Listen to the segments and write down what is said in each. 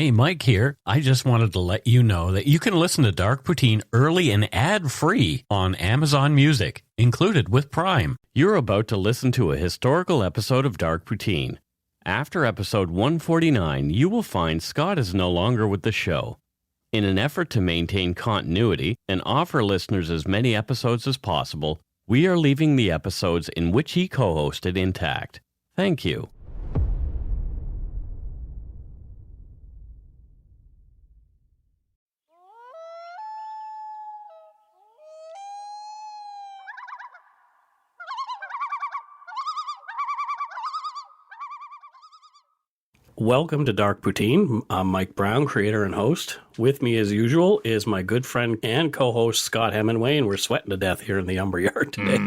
Hey, Mike here. I just wanted to let you know that you can listen to Dark Poutine early and ad-free on Amazon Music, included with Prime. You're about to listen to a historical episode of Dark Poutine. After episode 149, you will find Scott is no longer with the show. In an effort to maintain continuity and offer listeners as many episodes as possible, we are leaving the episodes in which he co-hosted intact. Thank you. Welcome to Dark Poutine. I'm Mike Brown, creator and host. With me, as usual, is my good friend and co-host Scott Hemingway, and we're sweating to death here in the Umber Yard today.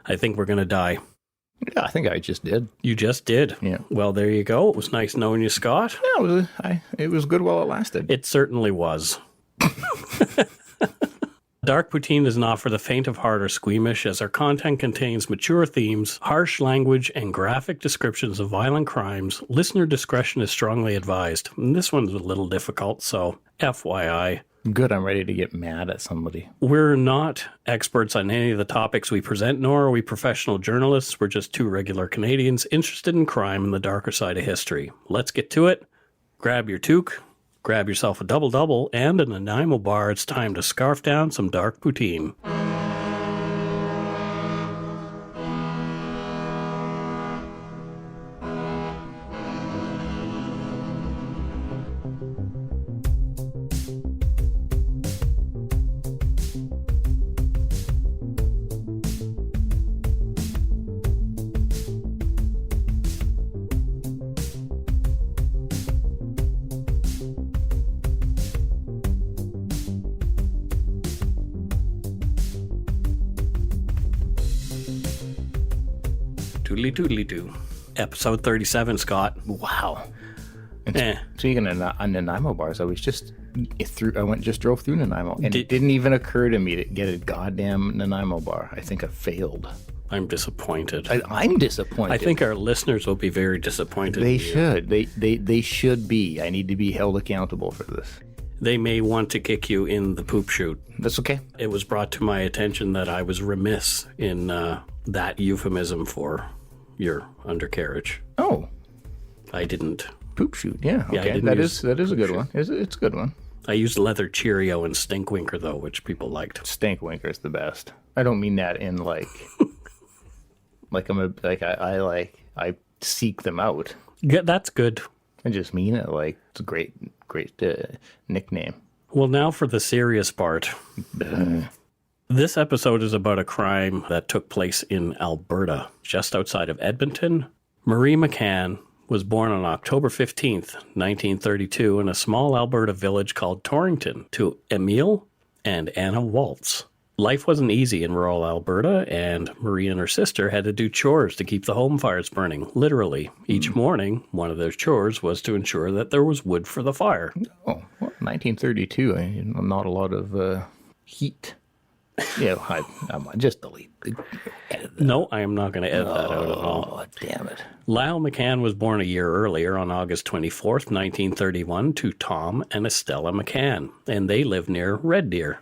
I think we're going to die. Yeah, I think I just did. You just did? Yeah. Well, there you go. It was nice knowing you, Scott. Yeah, it was good while it lasted. It certainly was. Dark Poutine is not for the faint of heart or squeamish, as our content contains mature themes, harsh language, and graphic descriptions of violent crimes. Listener discretion is strongly advised. And this one's a little difficult, so FYI. Good, I'm ready to get mad at somebody. We're not experts on any of the topics we present, nor are we professional journalists. We're just two regular Canadians interested in crime and the darker side of history. Let's get to it. Grab your toque. Grab yourself a double-double and a Nanaimo bar. It's time to scarf down some dark poutine. Toodly-toodly-doo. Episode 37, Scott. Wow. And speaking of Nanaimo bars, I drove through Nanaimo, and it didn't even occur to me to get a goddamn Nanaimo bar. I think I failed. I'm disappointed. I'm disappointed. I think our listeners will be very disappointed. They should. They should be. I need to be held accountable for this. They may want to kick you in the poop chute. That's okay. It was brought to my attention that I was remiss in that euphemism for your undercarriage. Oh. I didn't. Poop chute, yeah. Okay. That is a good one. It's a good one. I used Leather Cheerio and Stinkwinker, though, which people liked. Stinkwinker is the best. I don't mean that in I seek them out. Yeah, that's good. I just mean it like it's a great nickname. Well, now for the serious part. This episode is about a crime that took place in Alberta, just outside of Edmonton. Marie McCann was born on October 15th, 1932, in a small Alberta village called Torrington to Emile and Anna Waltz. Life wasn't easy in rural Alberta, and Marie and her sister had to do chores to keep the home fires burning, literally. Each morning, one of their chores was to ensure that there was wood for the fire. Oh, well, 1932, not a lot of heat. Yeah, I'm just delete. No, I am not going to edit that out at all. Oh, damn it. Lyle McCann was born a year earlier on August 24th, 1931, to Tom and Estella McCann, and they live near Red Deer.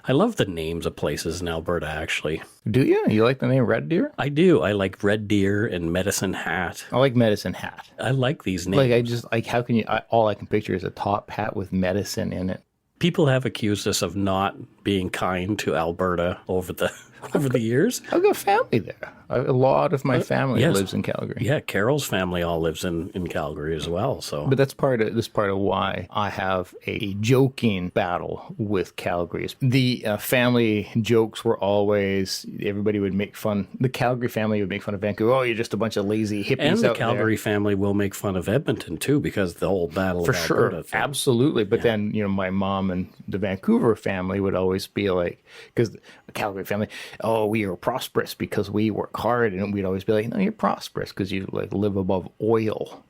I love the names of places in Alberta, actually. Do you? You like the name Red Deer? I do. I like Red Deer and Medicine Hat. I like Medicine Hat. I like these names. How can you, all I can picture is a top hat with medicine in it. People have accused us of not being kind to Alberta over the years. I've got family there. A lot of my family lives in Calgary. Yeah, Carol's family all lives in Calgary as well. So, but that's part of why I have a joking battle with Calgary. The family jokes were always, everybody would make fun. The Calgary family would make fun of Vancouver. Oh, you're just a bunch of lazy hippies. And the Calgary family will make fun of Edmonton too, because the whole battle for of Alberta. For sure, absolutely. But then my mom and the Vancouver family would always be like, because the Calgary family, oh, we are prosperous because we work hard, and we'd always be like, no, you're prosperous because you live above oil.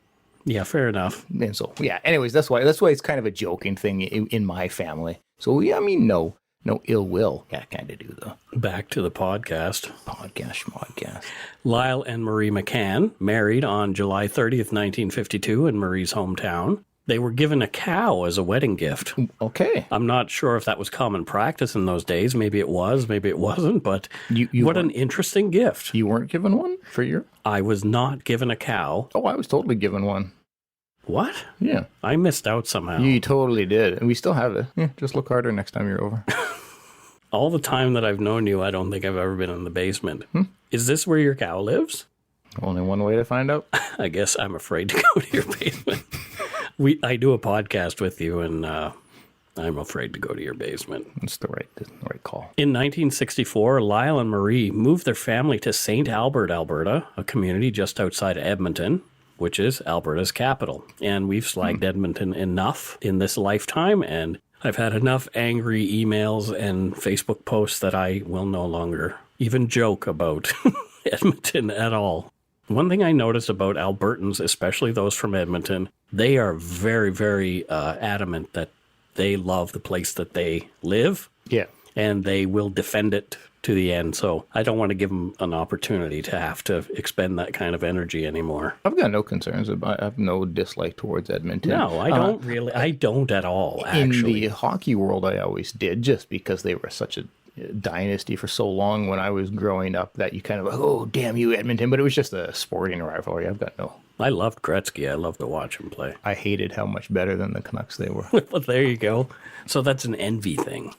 Yeah, fair enough. And so, yeah, anyways, that's why it's kind of a joking thing in my family. So, yeah, I mean, no, No ill will. Yeah, kind of do, though. Back to the podcast. Podcast. Lyle and Marie McCann married on July 30th, 1952 in Marie's hometown. They were given a cow as a wedding gift. Okay. I'm not sure if that was common practice in those days. Maybe it was, maybe it wasn't, but what an interesting gift. You weren't given one for your... I was not given a cow. Oh, I was totally given one. What? Yeah. I missed out somehow. You totally did. And we still have it. Yeah, just look harder next time you're over. All the time that I've known you, I don't think I've ever been in the basement. Is this where your cow lives? Only one way to find out. I guess I'm afraid to go to your basement. I do a podcast with you, and I'm afraid to go to your basement. It's the right call. In 1964, Lyle and Marie moved their family to St. Albert, Alberta, a community just outside of Edmonton, which is Alberta's capital. And we've slagged Edmonton enough in this lifetime, and I've had enough angry emails and Facebook posts that I will no longer even joke about Edmonton at all. One thing I noticed about Albertans, especially those from Edmonton, they are very, very adamant that they love the place that they live. Yeah. And they will defend it to the end. So I don't want to give them an opportunity to have to expend that kind of energy anymore. I've got no concerns about, I have no dislike towards Edmonton. No, I don't really. I don't at all, actually. In the hockey world, I always did, just because they were such a dynasty for so long when I was growing up that you kind of, oh, damn you, Edmonton. But it was just a sporting rivalry. I've got no. I loved Gretzky. I loved to watch him play. I hated how much better than the Canucks they were. Well, there you go. So that's an envy thing.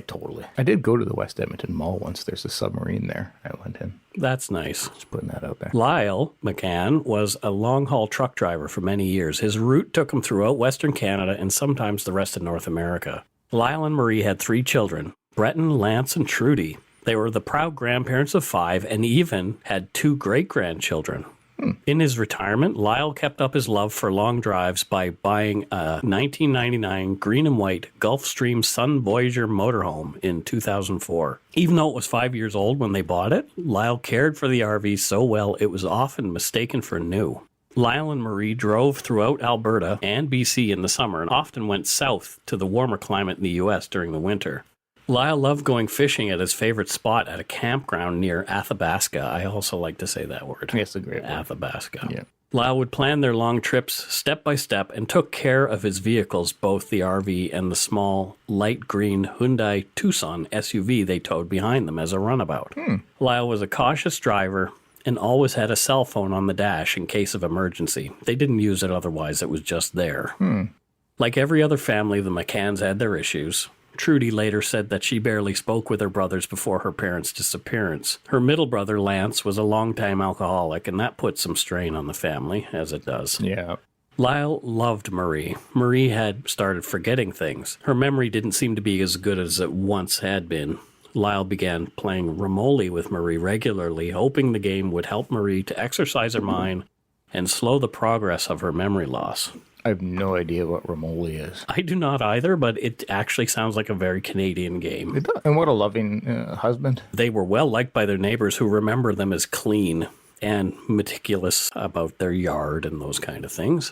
Totally. I did go to the West Edmonton Mall once. There's a submarine there. I went in. That's nice. Just putting that out there. Lyle McCann was a long-haul truck driver for many years. His route took him throughout Western Canada and sometimes the rest of North America. Lyle and Marie had 3 children, Breton, Lance, and Trudy. They were the proud grandparents of 5 and even had 2 great-grandchildren. In his retirement, Lyle kept up his love for long drives by buying a 1999 green and white Gulfstream Sun Voyager motorhome in 2004. Even though it was 5 years old when they bought it, Lyle cared for the RV so well it was often mistaken for new. Lyle and Marie drove throughout Alberta and BC in the summer and often went south to the warmer climate in the U.S. during the winter. Lyle loved going fishing at his favorite spot at a campground near Athabasca. I also like to say that word. Yes, a great word. Athabasca. Yeah. Lyle would plan their long trips step by step and took care of his vehicles, both the RV and the small, light green Hyundai Tucson SUV they towed behind them as a runabout. Lyle was a cautious driver and always had a cell phone on the dash in case of emergency. They didn't use it otherwise, it was just there. Like every other family, the McCanns had their issues. Trudy later said that she barely spoke with her brothers before her parents' disappearance. Her middle brother, Lance, was a longtime alcoholic, and that put some strain on the family, as it does. Yeah. Lyle loved Marie. Marie had started forgetting things. Her memory didn't seem to be as good as it once had been. Lyle began playing Romoli with Marie regularly, hoping the game would help Marie to exercise her mind and slow the progress of her memory loss. I have no idea what Romoli is. I do not either, but it actually sounds like a very Canadian game. It does. And what a loving husband. They were well liked by their neighbors who remember them as clean and meticulous about their yard and those kind of things.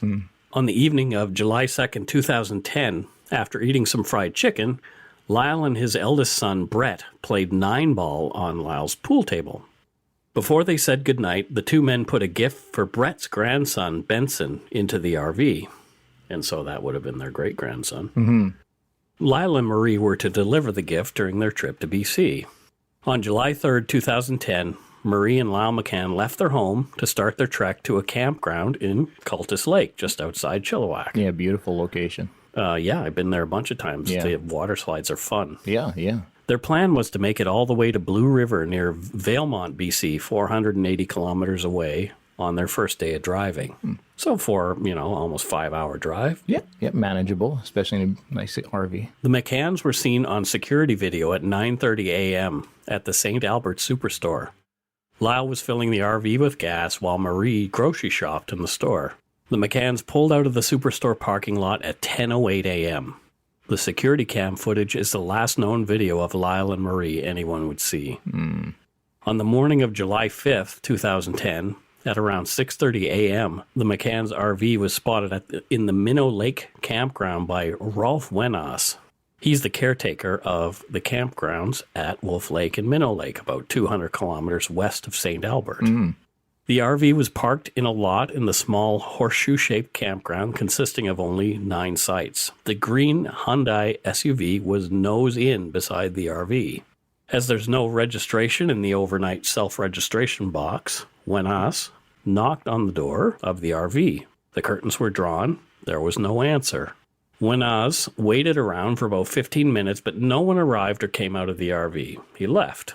On the evening of July 2nd, 2010, after eating some fried chicken, Lyle and his eldest son, Brett, played 9-ball on Lyle's pool table. Before they said goodnight, the 2 men put a gift for Brett's grandson, Benson, into the RV. And so that would have been their great-grandson. Lyle and Marie were to deliver the gift during their trip to BC. On July 3rd, 2010, Marie and Lyle McCann left their home to start their trek to a campground in Cultus Lake, just outside Chilliwack. Yeah, beautiful location. Yeah, I've been there a bunch of times. Yeah. The water slides are fun. Yeah. Their plan was to make it all the way to Blue River near Valemount, BC, 480 kilometers away on their first day of driving. So for, almost 5-hour drive. Yeah, manageable, especially in a nice RV. The McCanns were seen on security video at 9:30 a.m. at the St. Albert Superstore. Lyle was filling the RV with gas while Marie grocery shopped in the store. The McCanns pulled out of the Superstore parking lot at 10:08 a.m. The security cam footage is the last known video of Lyle and Marie anyone would see. On the morning of July 5th, 2010, at around 6:30 a.m., the McCann's RV was spotted in the Minnow Lake campground by Rolf Wenas. He's the caretaker of the campgrounds at Wolf Lake and Minnow Lake, about 200 kilometers west of St. Albert. The RV was parked in a lot in the small horseshoe-shaped campground consisting of only 9 sites. The green Hyundai SUV was nose in beside the RV. As there's no registration in the overnight self-registration box, Wenas knocked on the door of the RV. The curtains were drawn. There was no answer. Wenas waited around for about 15 minutes, but no one arrived or came out of the RV. He left.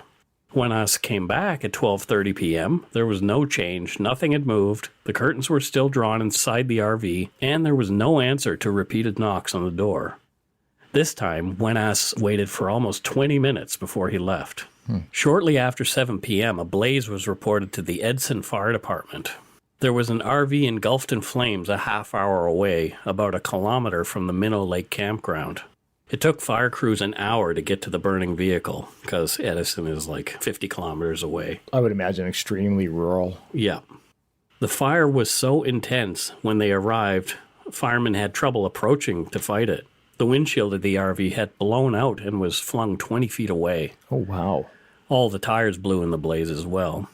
Wenas came back at 12:30 p.m. There was no change. Nothing had moved. The curtains were still drawn inside the RV, and there was no answer to repeated knocks on the door. This time, Wenas waited for almost 20 minutes before he left. Shortly after 7 p.m., a blaze was reported to the Edson Fire Department. There was an RV engulfed in flames a half hour away, about a kilometer from the Minnow Lake campground. It took fire crews an hour to get to the burning vehicle, because Edison is like 50 kilometers away. I would imagine extremely rural. Yeah. The fire was so intense, when they arrived, firemen had trouble approaching to fight it. The windshield of the RV had blown out and was flung 20 feet away. Oh, wow. All the tires blew in the blaze as well.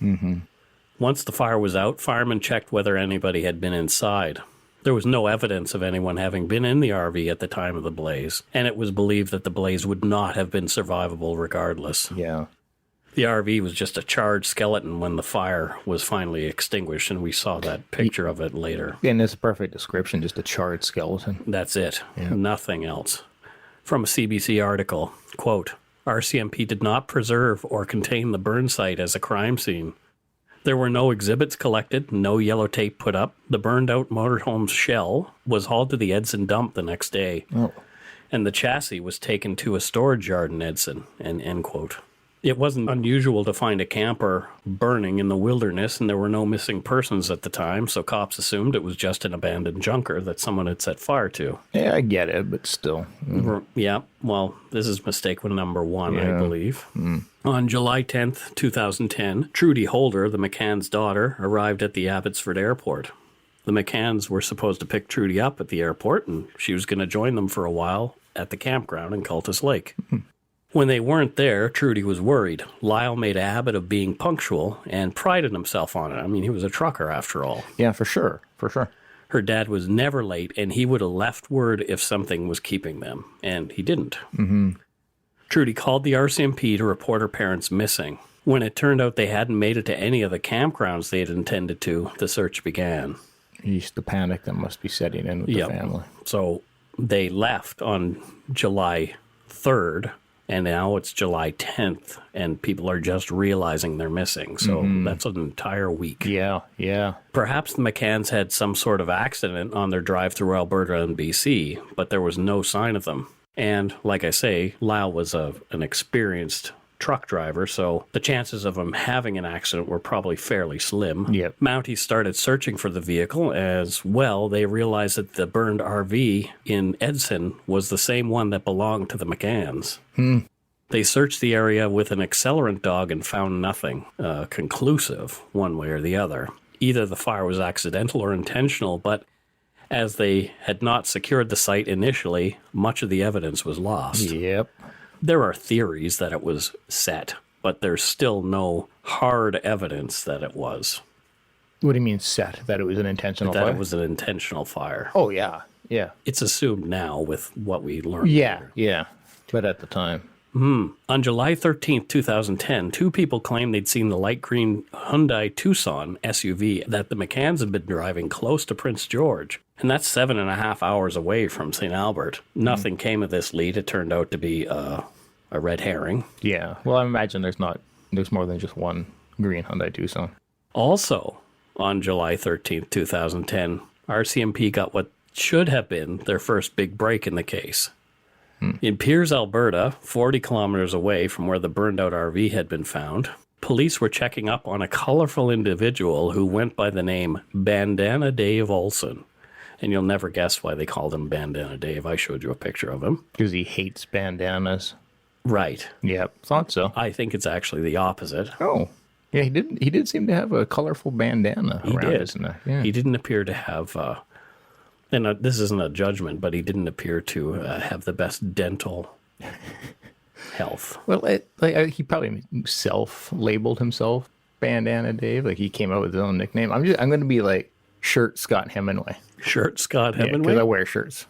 Once the fire was out, firemen checked whether anybody had been inside. There was no evidence of anyone having been in the RV at the time of the blaze, and it was believed that the blaze would not have been survivable regardless. Yeah. The RV was just a charred skeleton when the fire was finally extinguished, and we saw that picture of it later. And that's a perfect description, just a charred skeleton. That's it. Yeah. Nothing else. From a CBC article, quote, RCMP did not preserve or contain the burn site as a crime scene. There were no exhibits collected, no yellow tape put up. The burned-out motorhome's shell was hauled to the Edson dump the next day, and the chassis was taken to a storage yard in Edson, and end quote. It wasn't unusual to find a camper burning in the wilderness, and there were no missing persons at the time, so cops assumed it was just an abandoned junker that someone had set fire to. Yeah, I get it, but still. Yeah, well, this is mistake number 1, I believe. On July 10th, 2010, Trudy Holder, the McCann's daughter, arrived at the Abbotsford airport. The McCanns were supposed to pick Trudy up at the airport, and she was going to join them for a while at the campground in Cultus Lake. When they weren't there, Trudy was worried. Lyle made a habit of being punctual and prided himself on it. I mean, he was a trucker after all. Yeah, for sure. For sure. Her dad was never late, and he would have left word if something was keeping them, and he didn't. Trudy called the RCMP to report her parents missing. When it turned out they hadn't made it to any of the campgrounds they had intended to, the search began. Jeez, the panic that must be setting in with the family. So they left on July 3rd, and now it's July 10th, and people are just realizing they're missing. So that's an entire week. Yeah. Perhaps the McCanns had some sort of accident on their drive through Alberta and BC, but there was no sign of them. And like I say, Lyle was an experienced truck driver, so the chances of him having an accident were probably fairly slim. Yep. Mounties started searching for the vehicle as well. They realized that the burned RV in Edson was the same one that belonged to the McCanns. They searched the area with an accelerant dog and found nothing conclusive one way or the other. Either the fire was accidental or intentional, but as they had not secured the site initially, much of the evidence was lost. Yep. There are theories that it was set, but there's still no hard evidence that it was. What do you mean set? That it was an intentional fire? That it was an intentional fire. Oh, yeah. Yeah. It's assumed now with what we learned later. Yeah. But at the time. On July 13th, 2010, 2 people claimed they'd seen the light green Hyundai Tucson SUV that the McCanns had been driving close to Prince George. And that's 7.5 hours away from St. Albert. Nothing came of this lead. It turned out to be a red herring. Yeah. Well, I imagine there's more than just one green Hyundai Tucson. Also, on July 13th, 2010, RCMP got what should have been their first big break in the case. In Piers, Alberta, 40 kilometers away from where the burned-out RV had been found, police were checking up on a colorful individual who went by the name Bandana Dave Olson. And you'll never guess why they called him Bandana Dave. I showed you a picture of him. Because he hates bandanas. Right. Yep, thought so. I think it's actually the opposite. Oh. Yeah, he did seem to have a colorful bandana around his neck. Yeah. He didn't appear to have... and this isn't a judgment, but he didn't appear to have the best dental health. Well, he probably self-labeled himself Bandana Dave. Like he came out with his own nickname. I'm going to be like Shirt Scott Hemingway. Shirt Scott Hemingway? Because I wear shirts.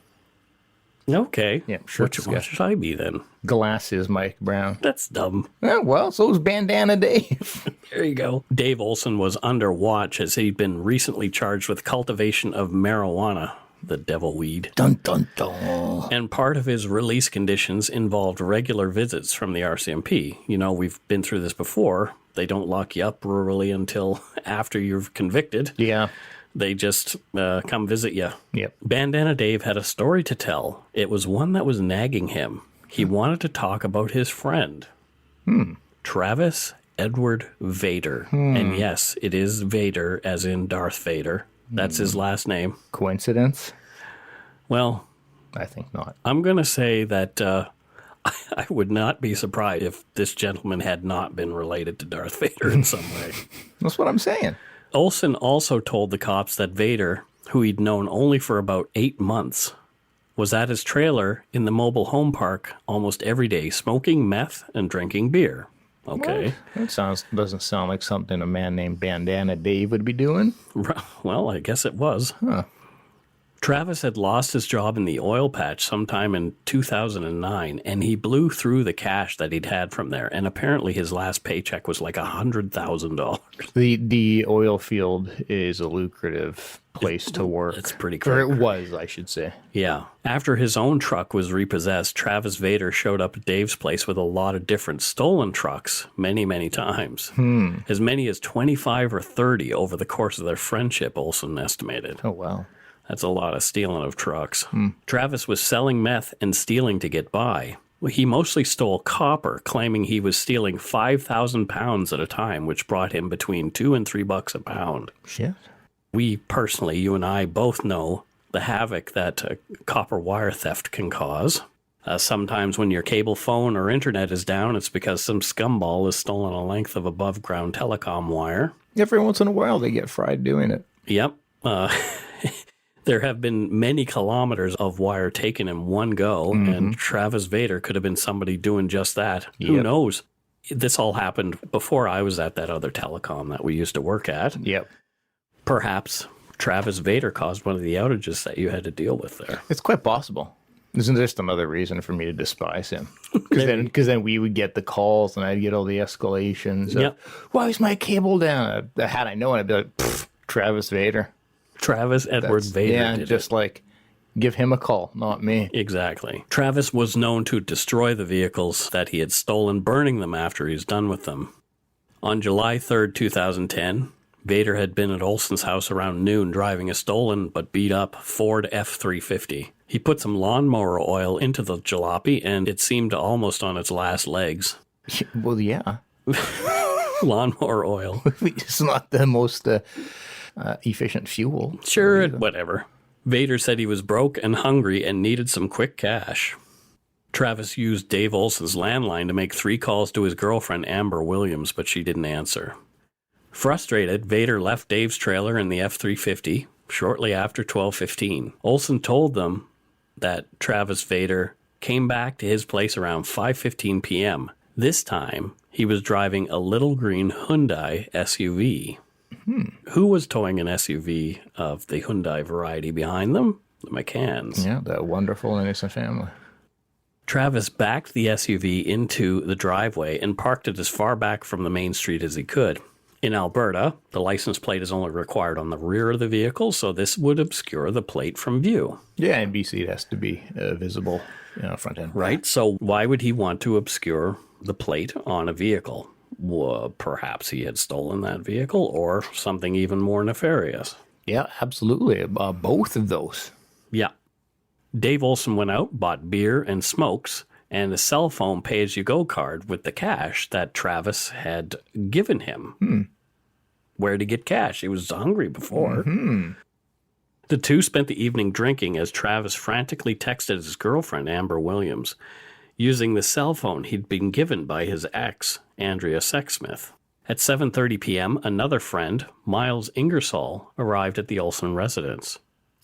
Okay. Yeah, what should I be then? Glasses Mike Brown. That's dumb. Yeah, well, so is Bandana Dave. There you go. Dave Olson was under watch as he'd been recently charged with cultivation of marijuana, the devil weed. Dun, dun, dun. And part of his release conditions involved regular visits from the RCMP. You know, we've been through this before. They don't lock you up rurally until after you're convicted. Yeah. They just come visit you. Yep. Bandana Dave had a story to tell. It was one that was nagging him. He wanted to talk about his friend, Travis Edward Vader. And yes, it is Vader, as in Darth Vader. That's his last name. Coincidence? Well, I think not. I'm going to say that I would not be surprised if this gentleman had not been related to Darth Vader in some way. That's what I'm saying. Olson also told the cops that Vader, who he'd known only for about 8 months, was at his trailer in the mobile home park almost every day, smoking meth and drinking beer. Okay. Well, that doesn't sound like something a man named Bandana Dave would be doing. Well, I guess it was. Huh. Travis had lost his job in the oil patch sometime in 2009, and he blew through the cash that he'd had from there. And apparently his last paycheck was like $100,000. The oil field is a lucrative place to work. It's pretty Or cool. it was, I should say. Yeah. After his own truck was repossessed, Travis Vader showed up at Dave's place with a lot of different stolen trucks many, many times. As many as 25 or 30 over the course of their friendship, Olson estimated. Oh, wow. That's a lot of stealing of trucks. Travis was selling meth and stealing to get by. He mostly stole copper, claiming he was stealing 5,000 pounds at a time, which brought him between $2 and $3 a pound. Shit. We personally, you and I both know the havoc that copper wire theft can cause. Sometimes when your cable phone or internet is down, it's because some scumball has stolen a length of above-ground telecom wire. Every once in a while, they get fried doing it. Yep. There have been many kilometers of wire taken in one go, and Travis Vader could have been somebody doing just that. Who knows? This all happened before I was at that other telecom that we used to work at. Yep. Perhaps Travis Vader caused one of the outages that you had to deal with there. It's quite possible. Isn't just another reason for me to despise him? Because then we would get the calls and I'd get all the escalations. Of, why is my cable down? Had I known, I'd be like, Travis Vader. Travis Edward Vader. Yeah, did just it. Like, give him a call, not me. Exactly. Travis was known to destroy the vehicles that he had stolen, burning them after he was done with them. On July 3rd, 2010, Vader had been at Olson's house around noon driving a stolen but beat up Ford F-350. He put some lawnmower oil into the jalopy and it seemed almost on its last legs. Well, yeah. Lawnmower oil. It's not the most efficient fuel. Sure, whatever. Vader said he was broke and hungry and needed some quick cash. Travis used Dave Olson's landline to make 3 calls to his girlfriend, Amber Williams, but she didn't answer. Frustrated, Vader left Dave's trailer in the F-350 shortly after 12:15. Olson told them that Travis Vader came back to his place around 5:15 p.m. This time, he was driving a little green Hyundai SUV. Who was towing an SUV of the Hyundai variety behind them? The McCanns. Yeah, that wonderful innocent family. Travis backed the SUV into the driveway and parked it as far back from the main street as he could. In Alberta, the license plate is only required on the rear of the vehicle, so this would obscure the plate from view. Yeah, in BC it has to be visible, front end. Right, so why would he want to obscure the plate on a vehicle? Well, perhaps he had stolen that vehicle or something even more nefarious. Yeah, absolutely. Both of those. Yeah. Dave Olson went out, bought beer and smokes, and a cell phone pay-as-you-go card with the cash that Travis had given him. Where to get cash? He was hungry before. The two spent the evening drinking as Travis frantically texted his girlfriend, Amber Williams, using the cell phone he'd been given by his ex, Andrea Sexsmith. At 7:30 p.m., another friend, Miles Ingersoll, arrived at the Olson residence.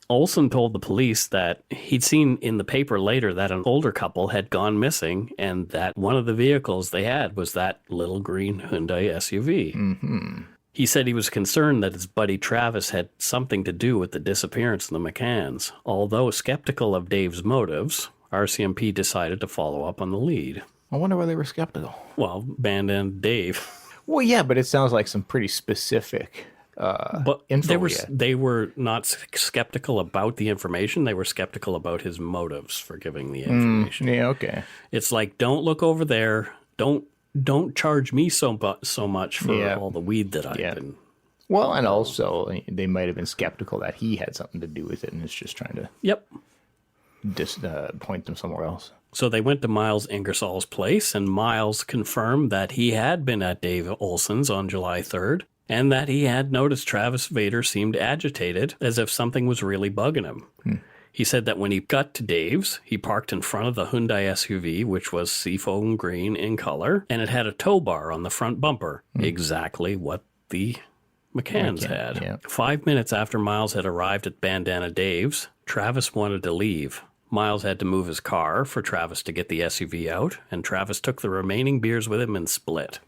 Olson told the police that he'd seen in the paper later that an older couple had gone missing and that one of the vehicles they had was that little green Hyundai SUV. Mm-hmm. He said he was concerned that his buddy Travis had something to do with the disappearance of the McCanns. Although skeptical of Dave's motives, RCMP decided to follow up on the lead. I wonder why they were skeptical. Well, Bandana Dave. Well, yeah, but it sounds like some pretty specific But info. they were not skeptical about the information. They were skeptical about his motives for giving the information. Yeah, okay. It's like, don't look over there. Don't charge me so much for all the weed that I've been. Well, and also they might have been skeptical that he had something to do with it, and it's just trying to point them somewhere else. So they went to Miles Ingersoll's place, and Miles confirmed that he had been at Dave Olson's on July 3rd, and that he had noticed Travis Vader seemed agitated, as if something was really bugging him. He said that when he got to Dave's, he parked in front of the Hyundai SUV, which was seafoam green in color, and it had a tow bar on the front bumper, exactly what the McCanns had. Yeah. 5 minutes after Miles had arrived at Bandana Dave's, Travis wanted to leave. Miles had to move his car for Travis to get the SUV out, and Travis took the remaining beers with him and split.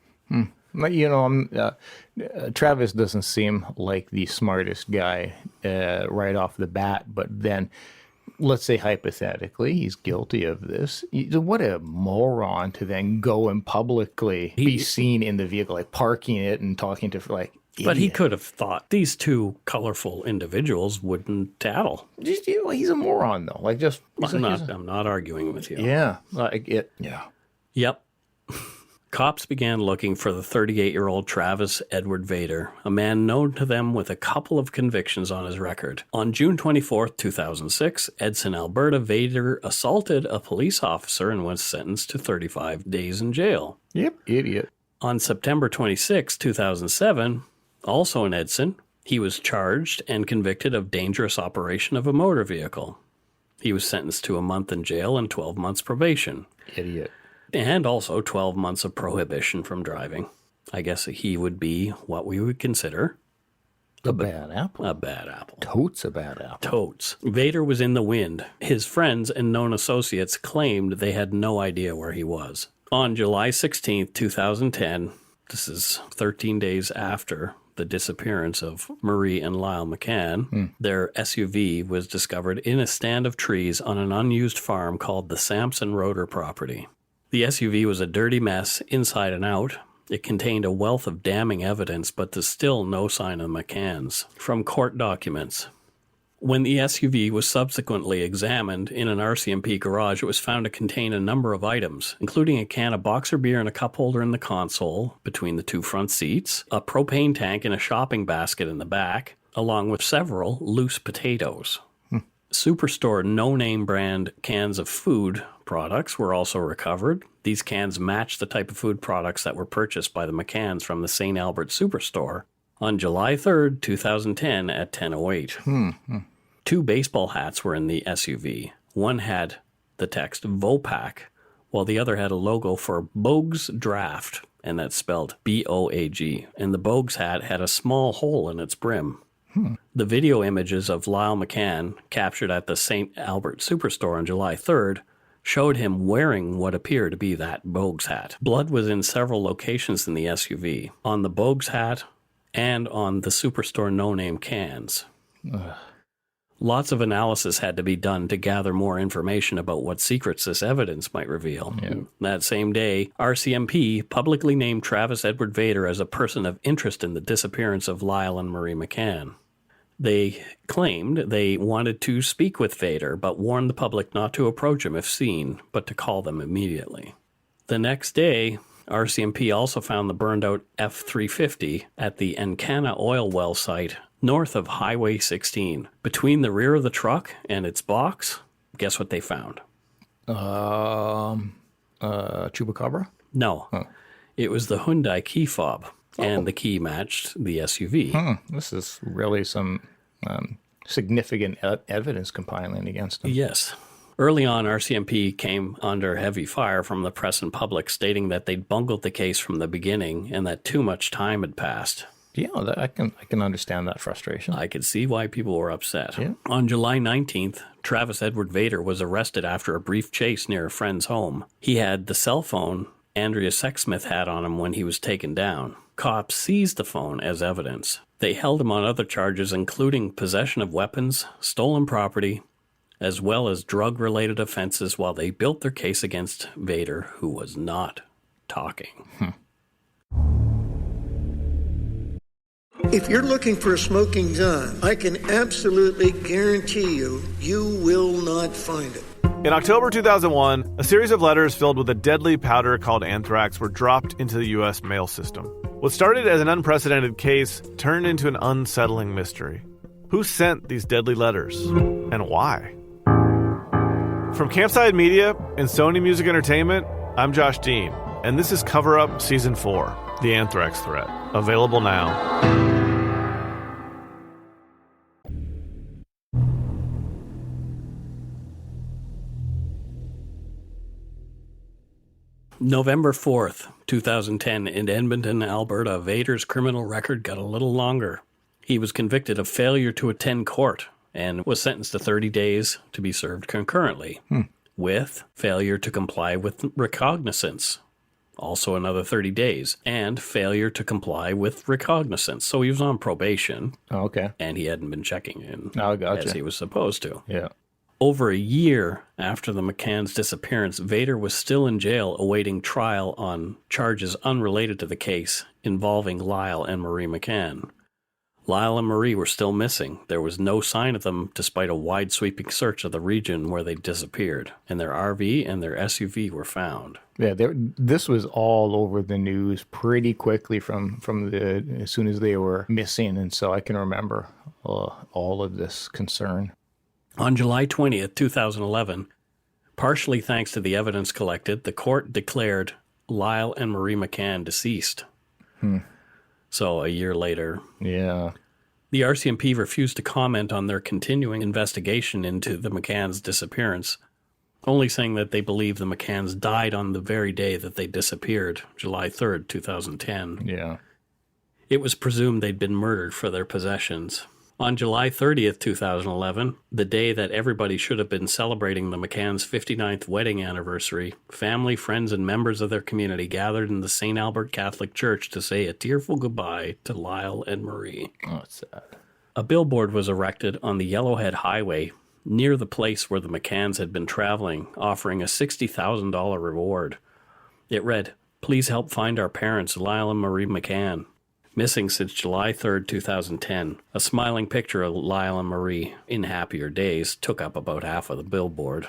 Travis doesn't seem like the smartest guy right off the bat, but then let's say hypothetically he's guilty of this. What a moron to then go and publicly be seen in the vehicle, like parking it and talking to like. But he could have thought these two colorful individuals wouldn't tattle. He's a moron though. I'm not arguing with you. Yeah. Yep. Cops began looking for the 38-year-old Travis Edward Vader, a man known to them with a couple of convictions on his record. On June 24, 2006, Edson, Alberta, Vader assaulted a police officer and was sentenced to 35 days in jail. Yep, idiot. On September 26, 2007, also in Edson, he was charged and convicted of dangerous operation of a motor vehicle. He was sentenced to a month in jail and 12 months probation. Idiot. And also 12 months of prohibition from driving. I guess he would be what we would consider a bad apple. A bad apple. Totes a bad apple. Totes. Vader was in the wind. His friends and known associates claimed they had no idea where he was. On July 16, 2010, this is 13 days after the disappearance of Marie and Lyle McCann, their SUV was discovered in a stand of trees on an unused farm called the Sampson Roeder property. The SUV was a dirty mess inside and out. It contained a wealth of damning evidence, but there's still no sign of McCann's. From court documents. When the SUV was subsequently examined in an RCMP garage, it was found to contain a number of items, including a can of boxer beer and a cup holder in the console between the two front seats, a propane tank and a shopping basket in the back, along with several loose potatoes. Superstore no-name brand cans of food products were also recovered. These cans matched the type of food products that were purchased by the McCanns from the St. Albert Superstore on July 3rd, 2010 at 10:08. 2 baseball hats were in the SUV. One had the text Vopak, while the other had a logo for Bogues Draft, and that's spelled B-O-A-G. And the Bogues hat had a small hole in its brim. The video images of Lyle McCann, captured at the St. Albert Superstore on July 3rd, showed him wearing what appeared to be that Bogues hat. Blood was in several locations in the SUV, on the Bogues hat and on the Superstore no-name cans. Lots of analysis had to be done to gather more information about what secrets this evidence might reveal. That same day, RCMP publicly named Travis Edward Vader as a person of interest in the disappearance of Lyle and Marie McCann. They claimed they wanted to speak with Vader, but warned the public not to approach him if seen, but to call them immediately. The next day, RCMP also found the burned-out F-350 at the Encana oil well site north of Highway 16. Between the rear of the truck and its box, guess what they found? Chupacabra? No. It was the Hyundai key fob, and the key matched the SUV. This is really some significant evidence compiling against them. Yes. Early on, RCMP came under heavy fire from the press and public, stating that they'd bungled the case from the beginning and that too much time had passed. Yeah, I can understand that frustration. I could see why people were upset. Yeah. On July 19th, Travis Edward Vader was arrested after a brief chase near a friend's home. He had the cell phone Andrea Sexsmith had on him when he was taken down. Cops seized the phone as evidence. They held him on other charges, including possession of weapons, stolen property, as well as drug-related offenses, while they built their case against Vader, who was not talking. If you're looking for a smoking gun, I can absolutely guarantee you, you will not find it. In October 2001, a series of letters filled with a deadly powder called anthrax were dropped into the U.S. mail system. What started as an unprecedented case turned into an unsettling mystery. Who sent these deadly letters? And why? From Campside Media and Sony Music Entertainment, I'm Josh Dean, and this is Cover Up Season 4, The Anthrax Threat. Available now. November 4th, 2010, in Edmonton, Alberta, Vader's criminal record got a little longer. He was convicted of failure to attend court and was sentenced to 30 days to be served concurrently, with failure to comply with recognizance, also another 30 days, and failure to comply with recognizance. So he was on probation. Oh, okay. And he hadn't been checking in Gotcha. as he was supposed to. Yeah. Over a year after the McCann's disappearance, Vader was still in jail awaiting trial on charges unrelated to the case involving Lyle and Marie McCann. Lyle and Marie were still missing. There was no sign of them despite a wide-sweeping search of the region where they disappeared, and their RV and their SUV were found. Yeah, this was all over the news pretty quickly from as soon as they were missing, and so I can remember all of this concern. On July 20th, 2011, partially thanks to the evidence collected, the court declared Lyle and Marie McCann deceased. So a year later. Yeah. The RCMP refused to comment on their continuing investigation into the McCann's disappearance, only saying that they believe the McCanns died on the very day that they disappeared, July 3rd, 2010. Yeah. It was presumed they'd been murdered for their possessions. On July 30th, 2011, the day that everybody should have been celebrating the McCann's 59th wedding anniversary, family, friends, and members of their community gathered in the St. Albert Catholic Church to say a tearful goodbye to Lyle and Marie. Oh, it's sad. A billboard was erected on the Yellowhead Highway near the place where the McCanns had been traveling, offering a $60,000 reward. It read, "Please help find our parents, Lyle and Marie McCann. Missing since July 3rd, 2010. A smiling picture of Lyle and Marie in happier days took up about half of the billboard.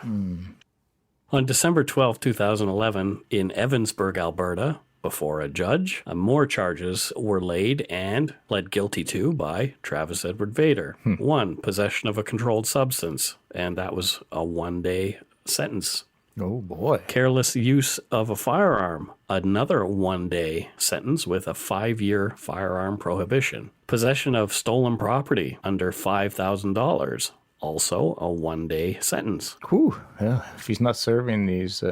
On December 12, 2011, in Evansburg, Alberta, before a judge, more charges were laid and pled guilty to by Travis Edward Vader. 1, possession of a controlled substance, and that was a 1-day sentence. Oh, boy. Careless use of a firearm, another 1-day sentence with a 5-year firearm prohibition. Possession of stolen property under $5,000, also a 1-day sentence. Whew. Yeah. If he's not serving these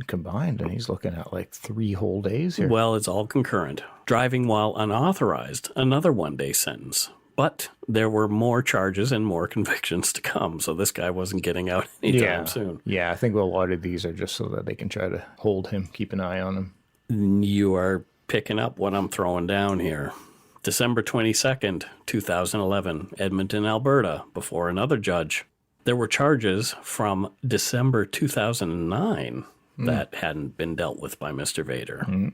combined, then he's looking at like 3 whole days here. Well, it's all concurrent. Driving while unauthorized, another 1-day sentence. But there were more charges and more convictions to come, so this guy wasn't getting out anytime soon. Yeah, I think a lot of these are just so that they can try to hold him, keep an eye on him. You are picking up what I'm throwing down here. December 22nd, 2011, Edmonton, Alberta, before another judge. There were charges from December 2009 that hadn't been dealt with by Mr. Vader.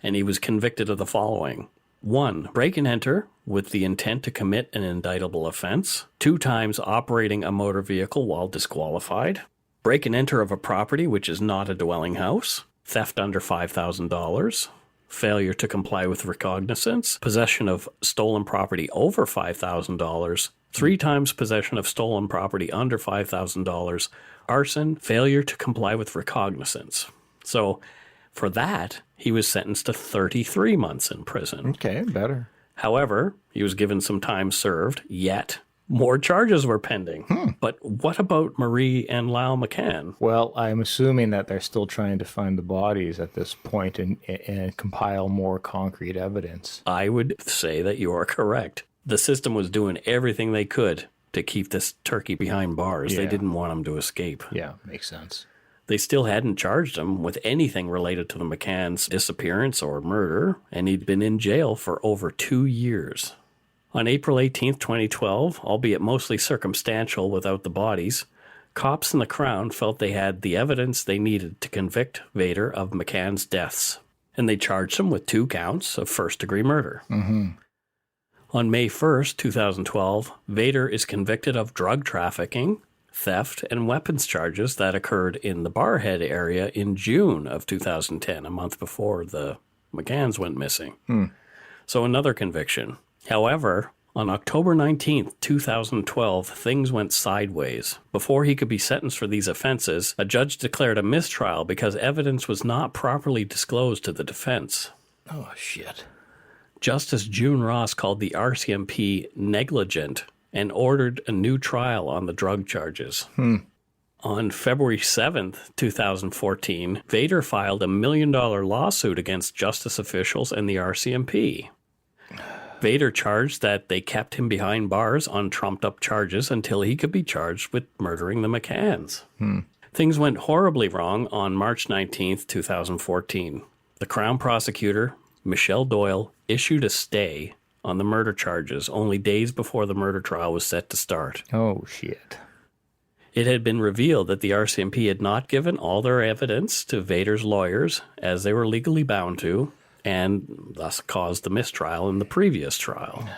And he was convicted of the following. 1, break and enter with the intent to commit an indictable offense. 2 times operating a motor vehicle while disqualified. Break and enter of a property which is not a dwelling house. Theft under $5,000. Failure to comply with recognizance. Possession of stolen property over $5,000. 3 times possession of stolen property under $5,000. Arson. Failure to comply with recognizance. So for that, he was sentenced to 33 months in prison. Okay, better. However, he was given some time served, yet more charges were pending. But what about Marie and Lyle McCann? Well, I'm assuming that they're still trying to find the bodies at this point and compile more concrete evidence. I would say that you are correct. The system was doing everything they could to keep this turkey behind bars. They didn't want him to escape. Yeah, makes sense. They still hadn't charged him with anything related to the McCann's disappearance or murder, and he'd been in jail for over 2 years. On April 18th, 2012, albeit mostly circumstantial without the bodies, cops in the Crown felt they had the evidence they needed to convict Vader of McCann's deaths, and they charged him with 2 counts of first-degree murder. On May 1st, 2012, Vader is convicted of drug trafficking, theft, and weapons charges that occurred in the Barhead area in June of 2010, a month before the McCanns went missing. So another conviction. However, on October 19th, 2012, things went sideways. Before he could be sentenced for these offenses, a judge declared a mistrial because evidence was not properly disclosed to the defense. Oh, shit. Justice June Ross called the RCMP negligent and ordered a new trial on the drug charges. On February 7th, 2014, Vader filed a $1 million lawsuit against justice officials and the RCMP. Vader charged that they kept him behind bars on trumped-up charges until he could be charged with murdering the McCanns. Things went horribly wrong on March 19th, 2014. The Crown prosecutor, Michelle Doyle, issued a stay on the murder charges only days before the murder trial was set to start. Oh, shit. It had been revealed that the RCMP had not given all their evidence to Vader's lawyers, as they were legally bound to, and thus caused the mistrial in the previous trial.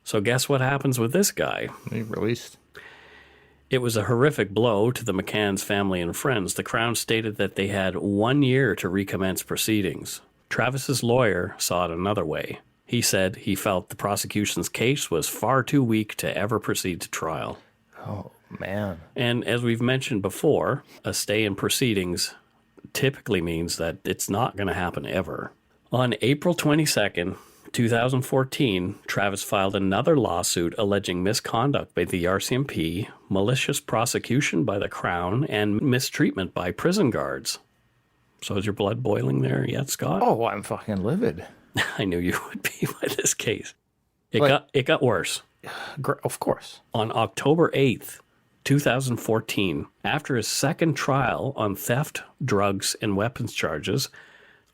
So guess what happens with this guy? He released. It was a horrific blow to the McCann's family and friends. The Crown stated that they had 1 year to recommence proceedings. Travis's lawyer saw it another way. He said he felt the prosecution's case was far too weak to ever proceed to trial. Oh, man. And as we've mentioned before, a stay in proceedings typically means that it's not going to happen ever. On April 22nd, 2014, Travis filed another lawsuit alleging misconduct by the RCMP, malicious prosecution by the Crown, and mistreatment by prison guards. So is your blood boiling there yet, Scott? Oh, I'm fucking livid. I knew you would be by this case. It got worse. Of course. On October 8th, 2014, after his second trial on theft, drugs, and weapons charges,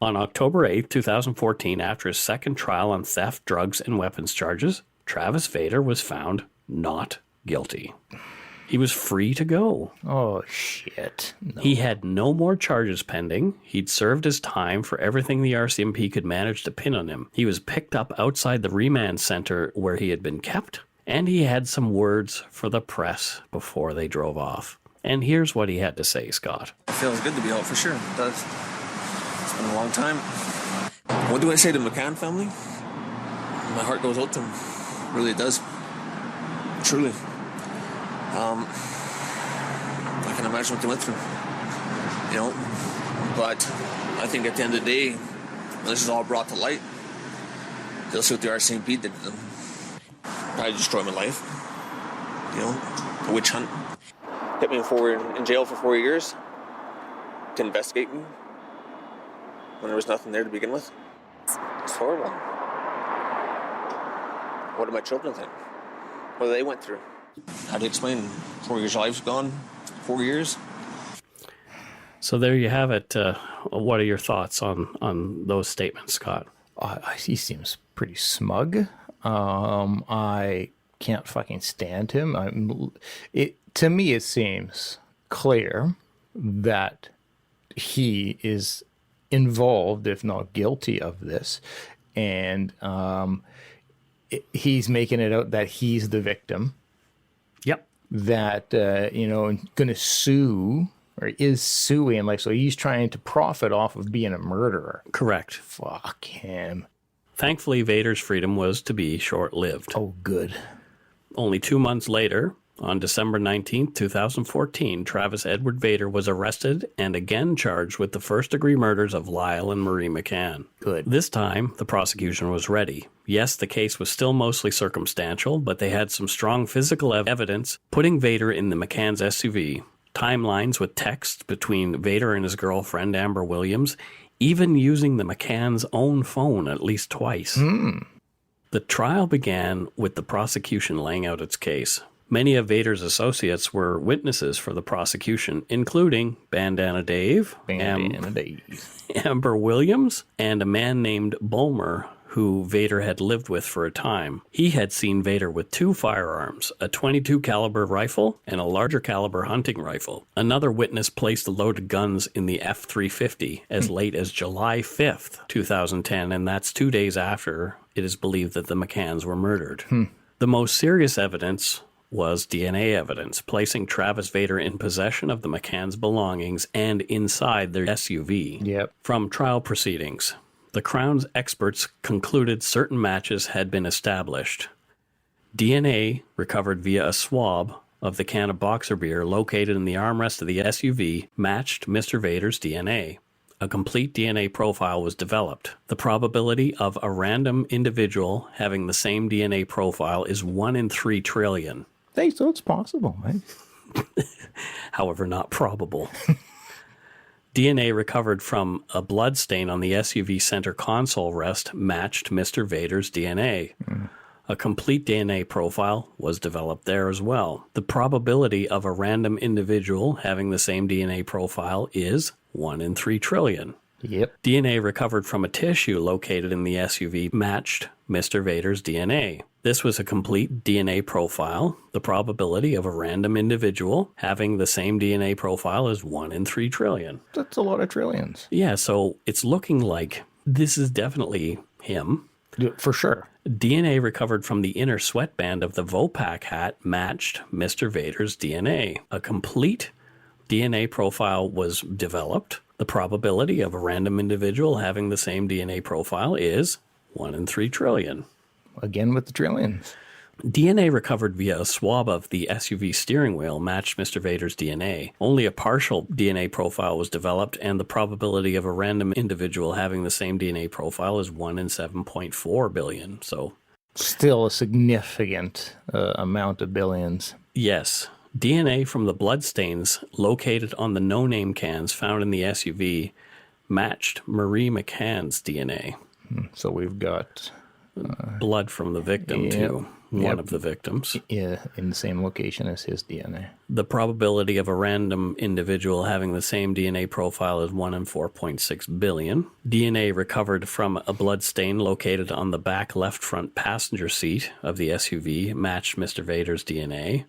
on October 8th, 2014, after his second trial on theft, drugs, and weapons charges, Travis Vader was found not guilty. He was free to go. Oh, shit. No. He had no more charges pending. He'd served his time for everything the RCMP could manage to pin on him. He was picked up outside the remand center where he had been kept, and he had some words for the press before they drove off. And here's what he had to say, Scott. It feels good to be out, for sure. It does. It's been a long time. What do I say to the McCann family? My heart goes out to them. Really, it does. Truly. I can imagine what they went through. You know? But I think at the end of the day, when this is all brought to light, they'll see what the RCMP did to them. Probably destroy my life. You know? A witch hunt. Kept me in jail for 4 years to investigate me when there was nothing there to begin with. It's horrible. What do my children think? What they went through? How do you explain 4 years' life's gone? 4 years? So there you have it. What are your thoughts on those statements, Scott? He seems pretty smug. I can't fucking stand him. To me, it seems clear that he is involved, if not guilty, of this, and he's making it out that he's the victim. Yep. That going to sue or is suing, like, so he's trying to profit off of being a murderer. Correct. Fuck him. Thankfully, Vader's freedom was to be short-lived. Oh, good. Only 2 months later, On December 19, 2014, Travis Edward Vader was arrested and again charged with the first-degree murders of Lyle and Marie McCann. Good. This time, the prosecution was ready. Yes, the case was still mostly circumstantial, but they had some strong physical evidence putting Vader in the McCann's SUV, timelines with text between Vader and his girlfriend, Amber Williams, even using the McCann's own phone at least twice. The trial began with the prosecution laying out its case. Many of Vader's associates were witnesses for the prosecution, including Bandana Dave, Amber Williams, and a man named Bulmer, who Vader had lived with for a time. He had seen Vader with 2 firearms, a .22 caliber rifle and a larger caliber hunting rifle. Another witness placed the loaded guns in the F-350 as late as July 5th, 2010, and that's 2 days after it is believed that the McCanns were murdered. The most serious evidence was DNA evidence, placing Travis Vader in possession of the McCann's belongings and inside their SUV. Yep. From trial proceedings, the Crown's experts concluded certain matches had been established. DNA recovered via a swab of the can of boxer beer located in the armrest of the SUV matched Mr. Vader's DNA. A complete DNA profile was developed. The probability of a random individual having the same DNA profile is 1 in 3 trillion. Hey, so it's possible, right? However, not probable. DNA recovered from a blood stain on the SUV center console rest matched Mr. Vader's DNA. A complete DNA profile was developed there as well. The probability of a random individual having the same DNA profile is 1 in 3 trillion. Yep. DNA recovered from a tissue located in the SUV matched Mr. Vader's DNA. This was a complete DNA profile. The probability of a random individual having the same DNA profile is 1 in 3 trillion. That's a lot of trillions. Yeah, so it's looking like this is definitely him. For sure. DNA recovered from the inner sweatband of the Vopak hat matched Mr. Vader's DNA. A complete DNA profile was developed. The probability of a random individual having the same DNA profile is 1 in 3 trillion. Again with the trillions. DNA recovered via a swab of the SUV steering wheel matched Mr. Vader's DNA. Only a partial DNA profile was developed, and the probability of a random individual having the same DNA profile is 1 in 7.4 billion. So, still a significant amount of billions. Yes. DNA from the bloodstains located on the no-name cans found in the SUV matched Marie McCann's DNA. So we've got blood from the victim, too. One of the victims. Yeah, in the same location as his DNA. The probability of a random individual having the same DNA profile is 1 in 4.6 billion. DNA recovered from a blood stain located on the back left front passenger seat of the SUV matched Mr. Vader's DNA.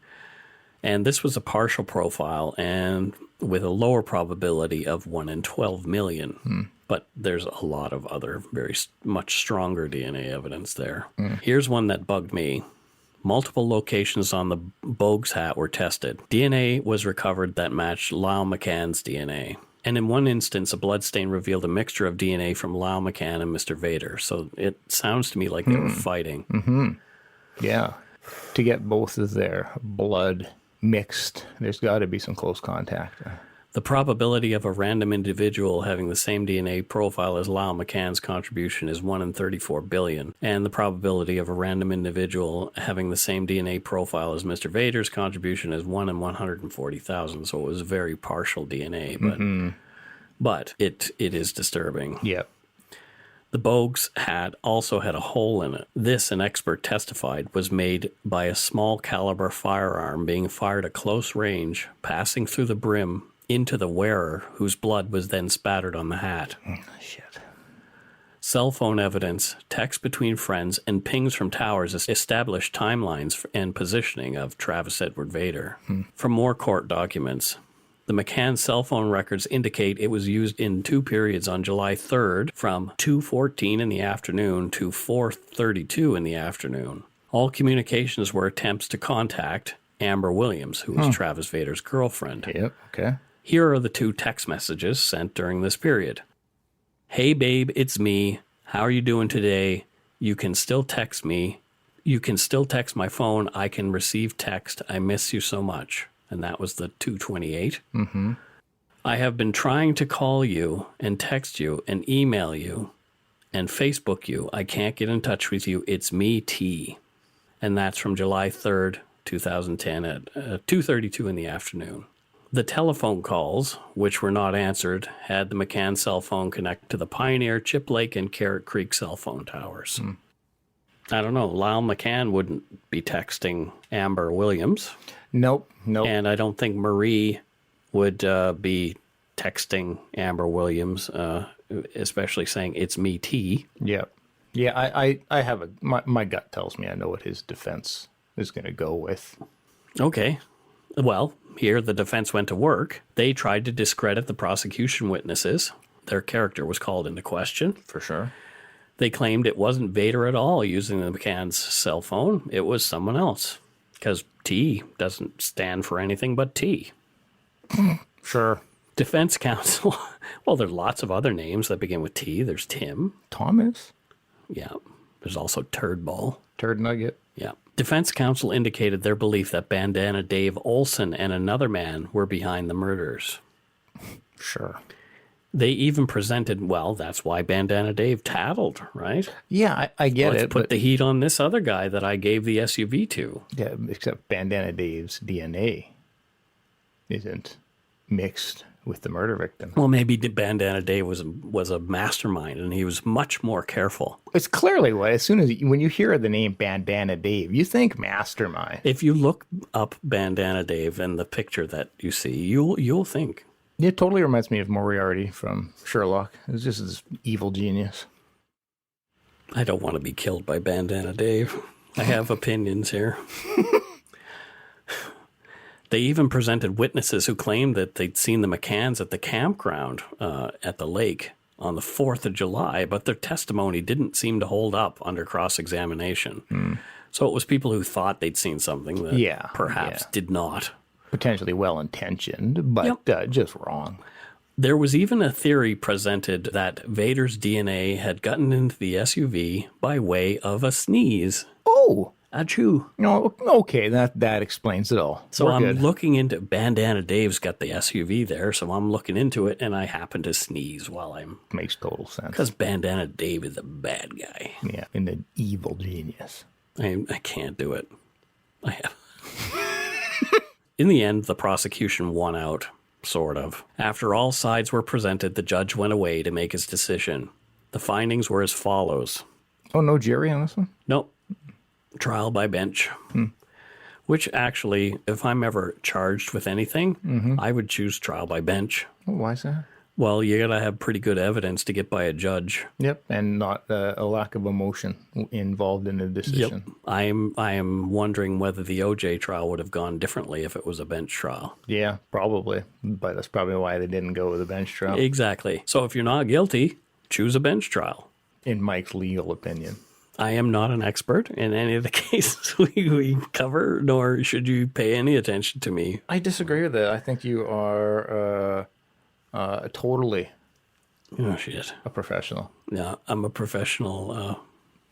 And this was a partial profile and with a lower probability of 1 in 12 million. But there's a lot of other very much stronger DNA evidence there. Here's one that bugged me. Multiple locations on the Bogues hat were tested. DNA was recovered that matched Lyle McCann's DNA. And in one instance, a bloodstain revealed a mixture of DNA from Lyle McCann and Mr. Vader. So it sounds to me like they were fighting. Yeah. To get both of their blood mixed, there's got to be some close contact. The probability of a random individual having the same DNA profile as Lyle McCann's contribution is 1 in 34 billion, and the probability of a random individual having the same DNA profile as Mr. Vader's contribution is 1 in 140,000, so it was very partial DNA, but it is disturbing. Yep. The Bogues hat also had a hole in it. This, an expert testified, was made by a small caliber firearm being fired at close range, passing through the brim into the wearer, whose blood was then spattered on the hat. Shit. Cell phone evidence, text between friends, and pings from towers established timelines and positioning of Travis Edward Vader. From more court documents, the McCann cell phone records indicate it was used in 2 periods on July 3rd from 2:14 in the afternoon to 4:32 in the afternoon. All communications were attempts to contact Amber Williams, who was Travis Vader's girlfriend. Yep, okay. Here are the 2 text messages sent during this period. Hey babe, it's me. How are you doing today? You can still text me. You can still text my phone. I can receive text. I miss you so much. And that was the 228. Mm-hmm. I have been trying to call you and text you and email you and Facebook you. I can't get in touch with you. It's me, T. And that's from July 3rd, 2010 at 2:32 in the afternoon. The telephone calls, which were not answered, had the McCann cell phone connect to the Pioneer, Chip Lake, and Carrot Creek cell phone towers. I don't know. Lyle McCann wouldn't be texting Amber Williams. Nope. And I don't think Marie would be texting Amber Williams, especially saying, it's me, T. Yeah. Yeah, I have my gut tells me I know what his defense is going to go with. Okay. Well, here the defense went to work. They tried to discredit the prosecution witnesses. Their character was called into question. For sure. They claimed it wasn't Vader at all using the McCann's cell phone. It was someone else. Because T doesn't stand for anything but T. Sure. Defense counsel. Well, there's lots of other names that begin with T. There's Tim. Thomas? Yeah. There's also Turd Ball. Turd Nugget? Yeah. Defense counsel indicated their belief that Bandana Dave Olson and another man were behind the murders. Sure. They even presented, well, that's why Bandana Dave tattled, right? Yeah, I get Let's it. put the heat on this other guy that I gave the SUV to. Yeah, except Bandana Dave's DNA isn't mixed with the murder victim. Well, maybe Bandana Dave was a mastermind, and he was much more careful. It's clearly what, as soon as, when you hear the name Bandana Dave, you think mastermind. If you look up Bandana Dave and the picture that you see, you'll think. It totally reminds me of Moriarty from Sherlock. It's just this evil genius. I don't want to be killed by Bandana Dave. I have opinions here. They even presented witnesses who claimed that they'd seen the McCanns at the campground at the lake on the 4th of July, but their testimony didn't seem to hold up under cross-examination. So it was people who thought they'd seen something that perhaps did not. Potentially well-intentioned, but just wrong. There was even a theory presented that Vader's DNA had gotten into the SUV by way of a sneeze. Oh! Achoo. No, okay, that explains it all. So We're I'm good. looking into Bandana Dave's got the SUV there, so I'm looking into it, and I happen to sneeze while I'm... Makes total sense. Because Bandana Dave is a bad guy. Yeah, and an evil genius. I can't do it. I have... In the end, the prosecution won out, sort of. After all sides were presented, the judge went away to make his decision. The findings were as follows. Oh, no Jerry on this one? Nope. Trial by bench. Which actually, if I'm ever charged with anything, I would choose trial by bench. Oh, why is that? Well, you gotta have pretty good evidence to get by a judge. Yep, and not a lack of emotion involved in the decision. Yep. I am wondering whether the OJ trial would have gone differently if it was a bench trial. Yeah, probably. But that's probably why they didn't go with a bench trial. Exactly. So if you're not guilty, choose a bench trial. In Mike's legal opinion. I am not an expert in any of the cases we cover, nor should you pay any attention to me. I disagree with that. I think you are totally Oh, shit. a professional. Yeah, I'm a professional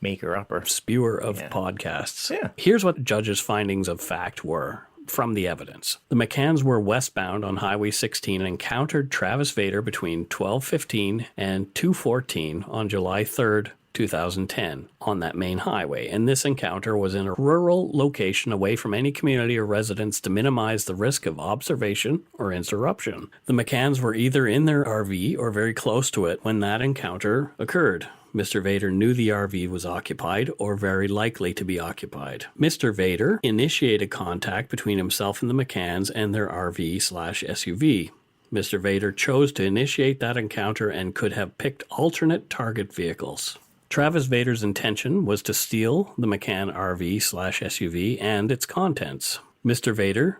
Maker-upper. spewer of podcasts. Yeah. Here's what the judge's findings of fact were from the evidence. The McCanns were westbound on Highway 16 and encountered Travis Vader between 12:15 and 2:14 on July 3rd, 2010 on that main highway, and this encounter was in a rural location away from any community or residents to minimize the risk of observation or interruption. The McCanns were either in their RV or very close to it when that encounter occurred. Mr. Vader knew the RV was occupied or very likely to be occupied. Mr. Vader initiated contact between himself and the McCanns and their RV/SUV. Mr. Vader chose to initiate that encounter and could have picked alternate target vehicles. Travis Vader's intention was to steal the McCann RV/SUV and its contents. Mr. Vader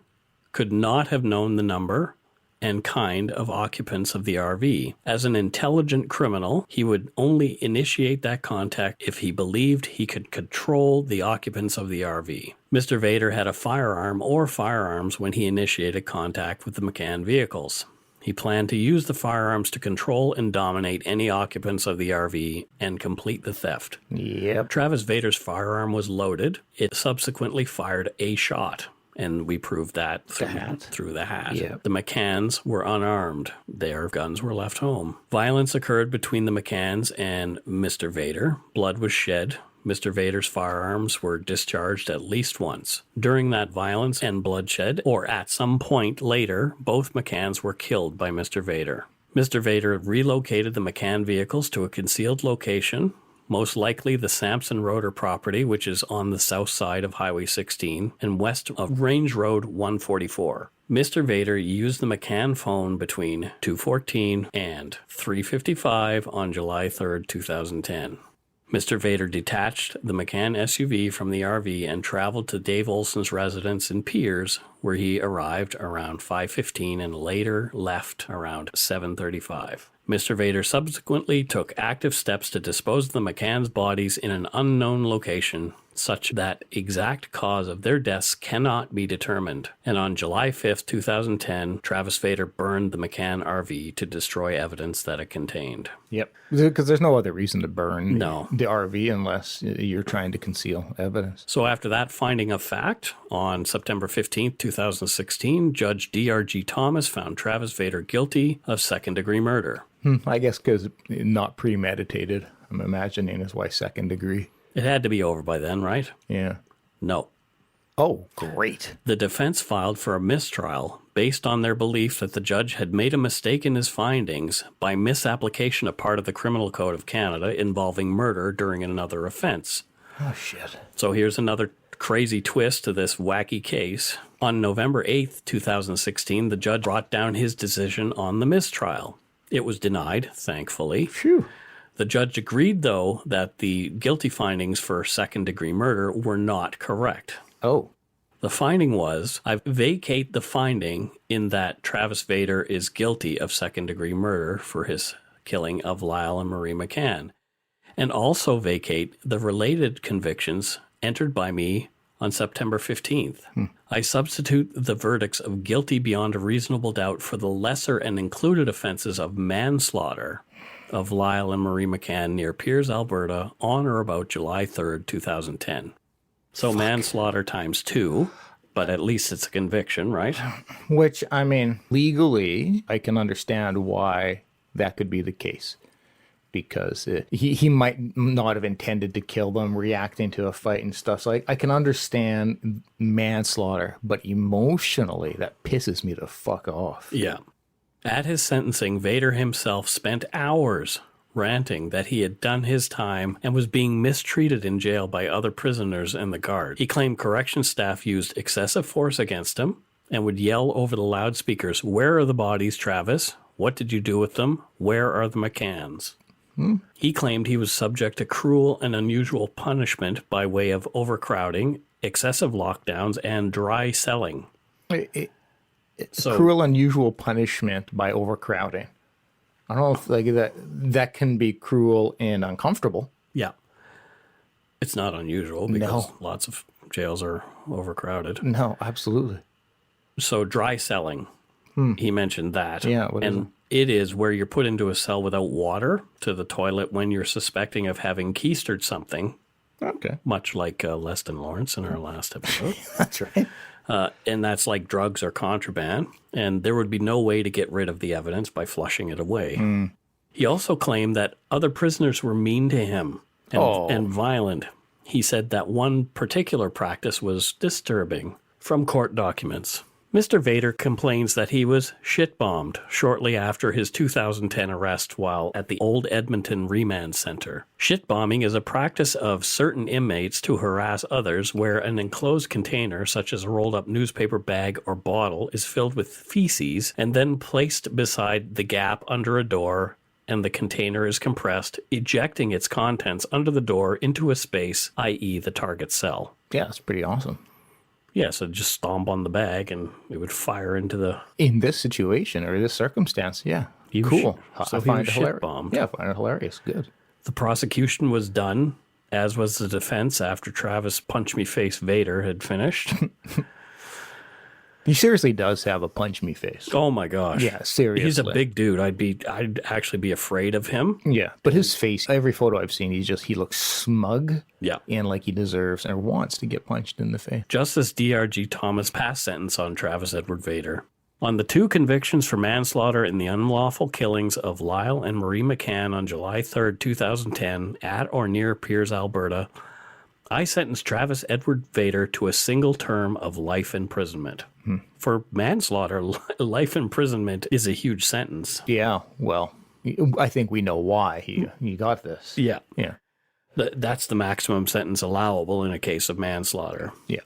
could not have known the number and kind of occupants of the RV. As an intelligent criminal, he would only initiate that contact if he believed he could control the occupants of the RV. Mr. Vader had a firearm or firearms when he initiated contact with the McCann vehicles. He planned to use the firearms to control and dominate any occupants of the RV and complete the theft. Yep. Travis Vader's firearm was loaded. It subsequently fired a shot, and we proved that through the hat. Yep. The McCanns were unarmed. Their guns were left home. Violence occurred between the McCanns and Mr. Vader. Blood was shed. Mr. Vader's firearms were discharged at least once. During that violence and bloodshed, or at some point later, both McCanns were killed by Mr. Vader. Mr. Vader relocated the McCann vehicles to a concealed location, most likely the Sampson Roeder property, which is on the south side of Highway 16 and west of Range Road 144. Mr. Vader used the McCann phone between 2:14 and 3:55 on July 3rd, 2010. Mr. Vader detached the McCann SUV from the RV and traveled to Dave Olson's residence in Piers, where he arrived around 5:15 and later left around 7:35. Mr. Vader subsequently took active steps to dispose of the McCann's bodies in an unknown location, such that exact cause of their deaths cannot be determined. And on July 5th, 2010, Travis Vader burned the McCann RV to destroy evidence that it contained. Yep. Because there's no other reason to burn No. the RV unless you're trying to conceal evidence. So after that finding of fact, on September 15th, 2016, Judge D.R.G. Thomas found Travis Vader guilty of second-degree murder. I guess because not premeditated, I'm imagining is why second degree. It had to be over by then, right? Yeah. No. Oh, great. The defense filed for a mistrial based on their belief that the judge had made a mistake in his findings by misapplication of part of the Criminal Code of Canada involving murder during another offense. Oh, shit. So here's another crazy twist to this wacky case. On November 8th, 2016, the judge brought down his decision on the mistrial. It was denied, thankfully. Phew. The judge agreed, though, that the guilty findings for second-degree murder were not correct. Oh. The finding was, I vacate the finding in that Travis Vader is guilty of second-degree murder for his killing of Lyle and Marie McCann, and also vacate the related convictions entered by me on September 15th. I substitute the verdicts of guilty beyond a reasonable doubt for the lesser and included offenses of manslaughter of Lyle and Marie McCann near Piers, Alberta, on or about July 3rd, 2010. So manslaughter times 2, but at least it's a conviction, right? Which, I mean, legally, I can understand why that could be the case. Because he might not have intended to kill them, reacting to a fight and stuff. So I can understand manslaughter, but emotionally, that pisses me the fuck off. Yeah. At his sentencing, Vader himself spent hours ranting that he had done his time and was being mistreated in jail by other prisoners and the guard. He claimed corrections staff used excessive force against him and would yell over the loudspeakers, "Where are the bodies, Travis? What did you do with them? Where are the McCanns?" He claimed he was subject to cruel and unusual punishment by way of overcrowding, excessive lockdowns, and dry celling. So, cruel, unusual punishment by overcrowding. I don't know if that can be cruel and uncomfortable. Yeah. It's not unusual because lots of jails are overcrowded. No, absolutely. So dry celling, he mentioned that. Yeah, what is it? It is where you're put into a cell without water to the toilet when you're suspecting of having keistered something. Okay. Much like Leston Lawrence in our last episode. That's right. And that's like drugs or contraband. And there would be no way to get rid of the evidence by flushing it away. He also claimed that other prisoners were mean to him and violent. He said that one particular practice was disturbing. From court documents, Mr. Vader complains that he was shit-bombed shortly after his 2010 arrest while at the Old Edmonton Remand Center. Shit-bombing is a practice of certain inmates to harass others where an enclosed container, such as a rolled-up newspaper bag or bottle, is filled with feces and then placed beside the gap under a door, and the container is compressed, ejecting its contents under the door into a space, i.e. the target cell. Yeah, it's pretty awesome. Yeah, so just stomp on the bag and it would fire into the... In this situation or this circumstance, yeah. Cool. I find it hilarious. Yeah, I find it hilarious. Good. The prosecution was done, as was the defense after Travis Punch-Me-Face Vader had finished. He seriously does have a punch me face. Oh my gosh. Yeah, seriously. He's a big dude. I'd actually be afraid of him. Yeah, but his face, every photo I've seen, he looks smug. Yeah. And like he deserves or wants to get punched in the face. Justice D.R.G. Thomas passed sentence on Travis Edward Vader. On the 2 convictions for manslaughter in the unlawful killings of Lyle and Marie McCann on July 3rd, 2010, at or near Piers, Alberta, I sentenced Travis Edward Vader to a single term of life imprisonment. For manslaughter, life imprisonment is a huge sentence. Yeah, well, I think we know why he got this. Yeah. Yeah. That's the maximum sentence allowable in a case of manslaughter. Yeah.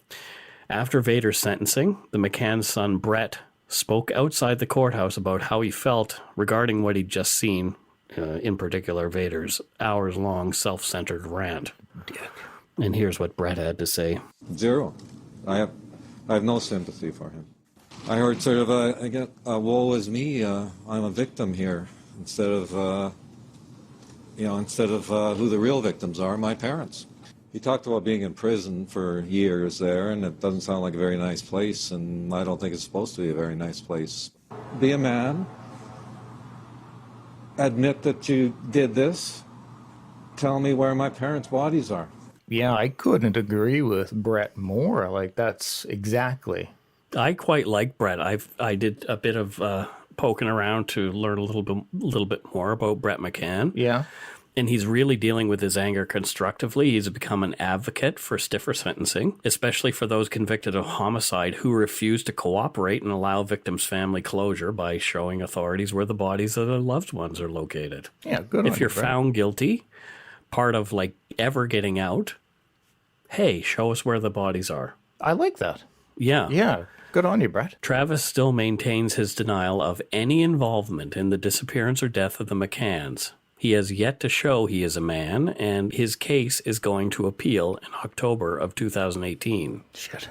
After Vader's sentencing, the McCann's son, Brett, spoke outside the courthouse about how he felt regarding what he'd just seen, in particular Vader's hours-long self-centered rant. And here's what Brett had to say. Zero. I have no sympathy for him. I heard sort of I get woe is me. I'm a victim here instead of who the real victims are, my parents. He talked about being in prison for years there, and it doesn't sound like a very nice place, and I don't think it's supposed to be a very nice place. Be a man. Admit that you did this. Tell me where my parents' bodies are. Yeah, I couldn't agree with Brett more. Like, that's exactly. I quite like Brett. I did a bit of poking around to learn a little bit more about Brett McCann. Yeah. And he's really dealing with his anger constructively. He's become an advocate for stiffer sentencing, especially for those convicted of homicide who refuse to cooperate and allow victims' family closure by showing authorities where the bodies of their loved ones are located. Yeah, good. If you're found guilty, part of like ever getting out, hey, show us where the bodies are. I like that. Yeah. Yeah. Good on you, Brett. Travis still maintains his denial of any involvement in the disappearance or death of the McCanns. He has yet to show he is a man, and his case is going to appeal in October of 2018. Shit.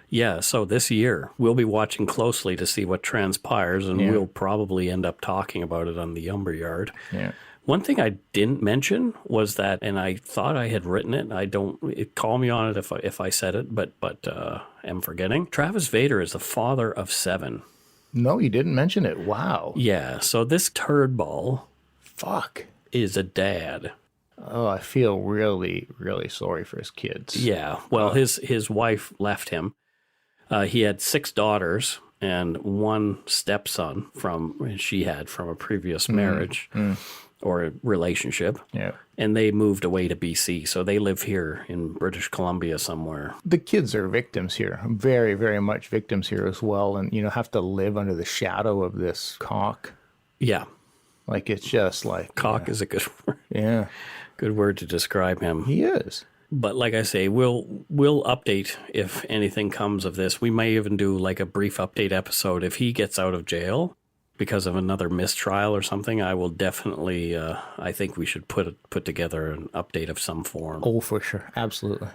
Yeah, so this year, we'll be watching closely to see what transpires, and we'll probably end up talking about it on the Yumber Yard. Yeah. One thing I didn't mention was that, and I thought I had written it, call me on it if I said it, but am forgetting. Travis Vader is the father of 7. No, you didn't mention it. Wow. Yeah, so this turd ball... Fuck. Is a dad. Oh, I feel really, really sorry for his kids. Yeah. Well, his wife left him. He had 6 daughters and 1 stepson from a previous marriage or a relationship. Yeah. And they moved away to BC. So they live here in British Columbia somewhere. The kids are victims here. Very, very much victims here as well. And, have to live under the shadow of this cock. Yeah. Like, it's just like... Cock is a good word. Yeah. Good word to describe him. He is. But like I say, we'll update if anything comes of this. We may even do like a brief update episode. If he gets out of jail because of another mistrial or something, I will definitely... I think we should put together an update of some form. Oh, for sure. Absolutely.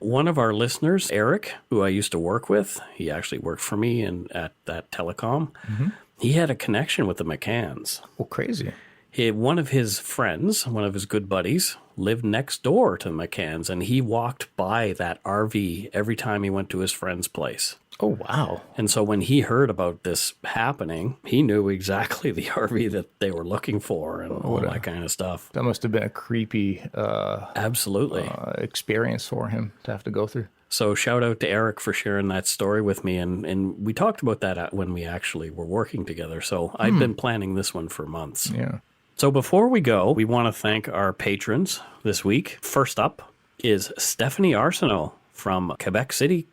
One of our listeners, Eric, who I used to work with, he actually worked for me at that telecom. Mm-hmm. He had a connection with the McCanns. Oh, crazy. One of his friends, one of his good buddies, lived next door to the McCanns, and he walked by that RV every time he went to his friend's place. Oh, wow. And so when he heard about this happening, he knew exactly the RV that they were looking for and all that kind of stuff. That must have been a creepy absolutely experience for him to have to go through. So shout out to Eric for sharing that story with me. And we talked about that when we actually were working together. So I've been planning this one for months. Yeah. So before we go, we want to thank our patrons this week. First up is Stephanie Arsenault from Quebec City,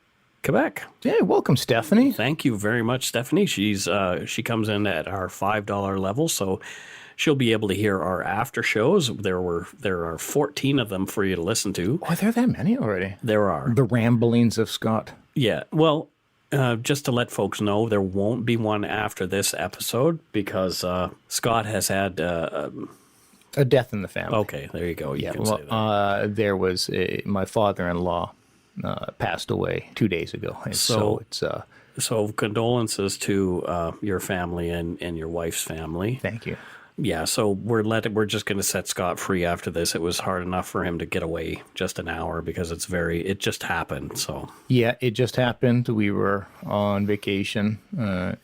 Quebec. Yeah, welcome, Stephanie. Thank you very much, Stephanie. She comes in at our $5 level, so she'll be able to hear our after shows. There are 14 of them for you to listen to. Oh, are there that many already? There are. The ramblings of Scott. Yeah. Well, just to let folks know, there won't be one after this episode because Scott has had a death in the family. Okay, there you go. You can say that. There was my father-in-law passed away 2 days ago, and so it's. So condolences to your family and your wife's family. Thank you. Yeah, so we're just going to set Scott free after this. It was hard enough for him to get away just an hour because it just happened. So Yeah, it just happened. We were on vacation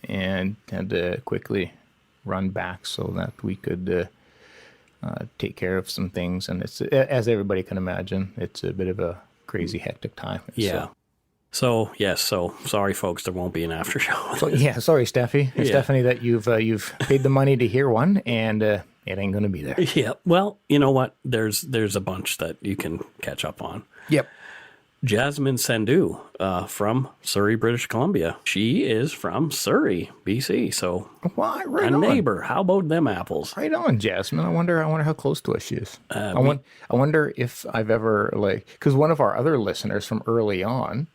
and had to quickly run back so that we could take care of some things. And it's, as everybody can imagine, it's a bit of a crazy, hectic time. yeah. So yes, so sorry, folks, there won't be an after show. So yeah, sorry, Steffi. It's Stephanie that you've paid the money to hear one, and it ain't going to be there. Yeah. Well, you know what? There's a bunch that you can catch up on. Yep. Jasmine Sandhu from Surrey, British Columbia. She is from Surrey, BC. So Well, right a on. neighbor. How about them apples? Right on, Jasmine. I wonder how close to us she is. I wonder if I've ever, because one of our other listeners from early on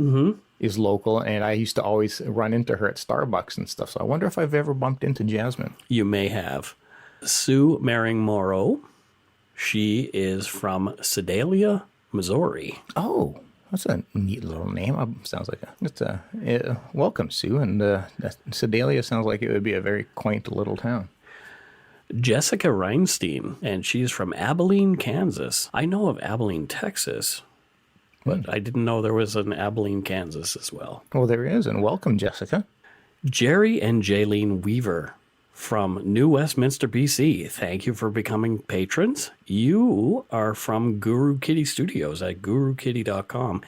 is local, and I used to always run into her at Starbucks and stuff. So I wonder if I've ever bumped into Jasmine. You may have. Sue Maring Morrow. She is from Sedalia, Missouri. Oh, that's a neat little name. Sounds like welcome, Sue. And Sedalia sounds like it would be a very quaint little town. Jessica Reinstein, and she's from Abilene, Kansas. I know of Abilene, Texas, but I didn't know there was an Abilene, Kansas as well. Well, there is, and welcome, Jessica. Jerry and Jaylene Weaver from New Westminster, BC. Thank you for becoming patrons. You are from Guru Kitty Studios at gurukitty.com.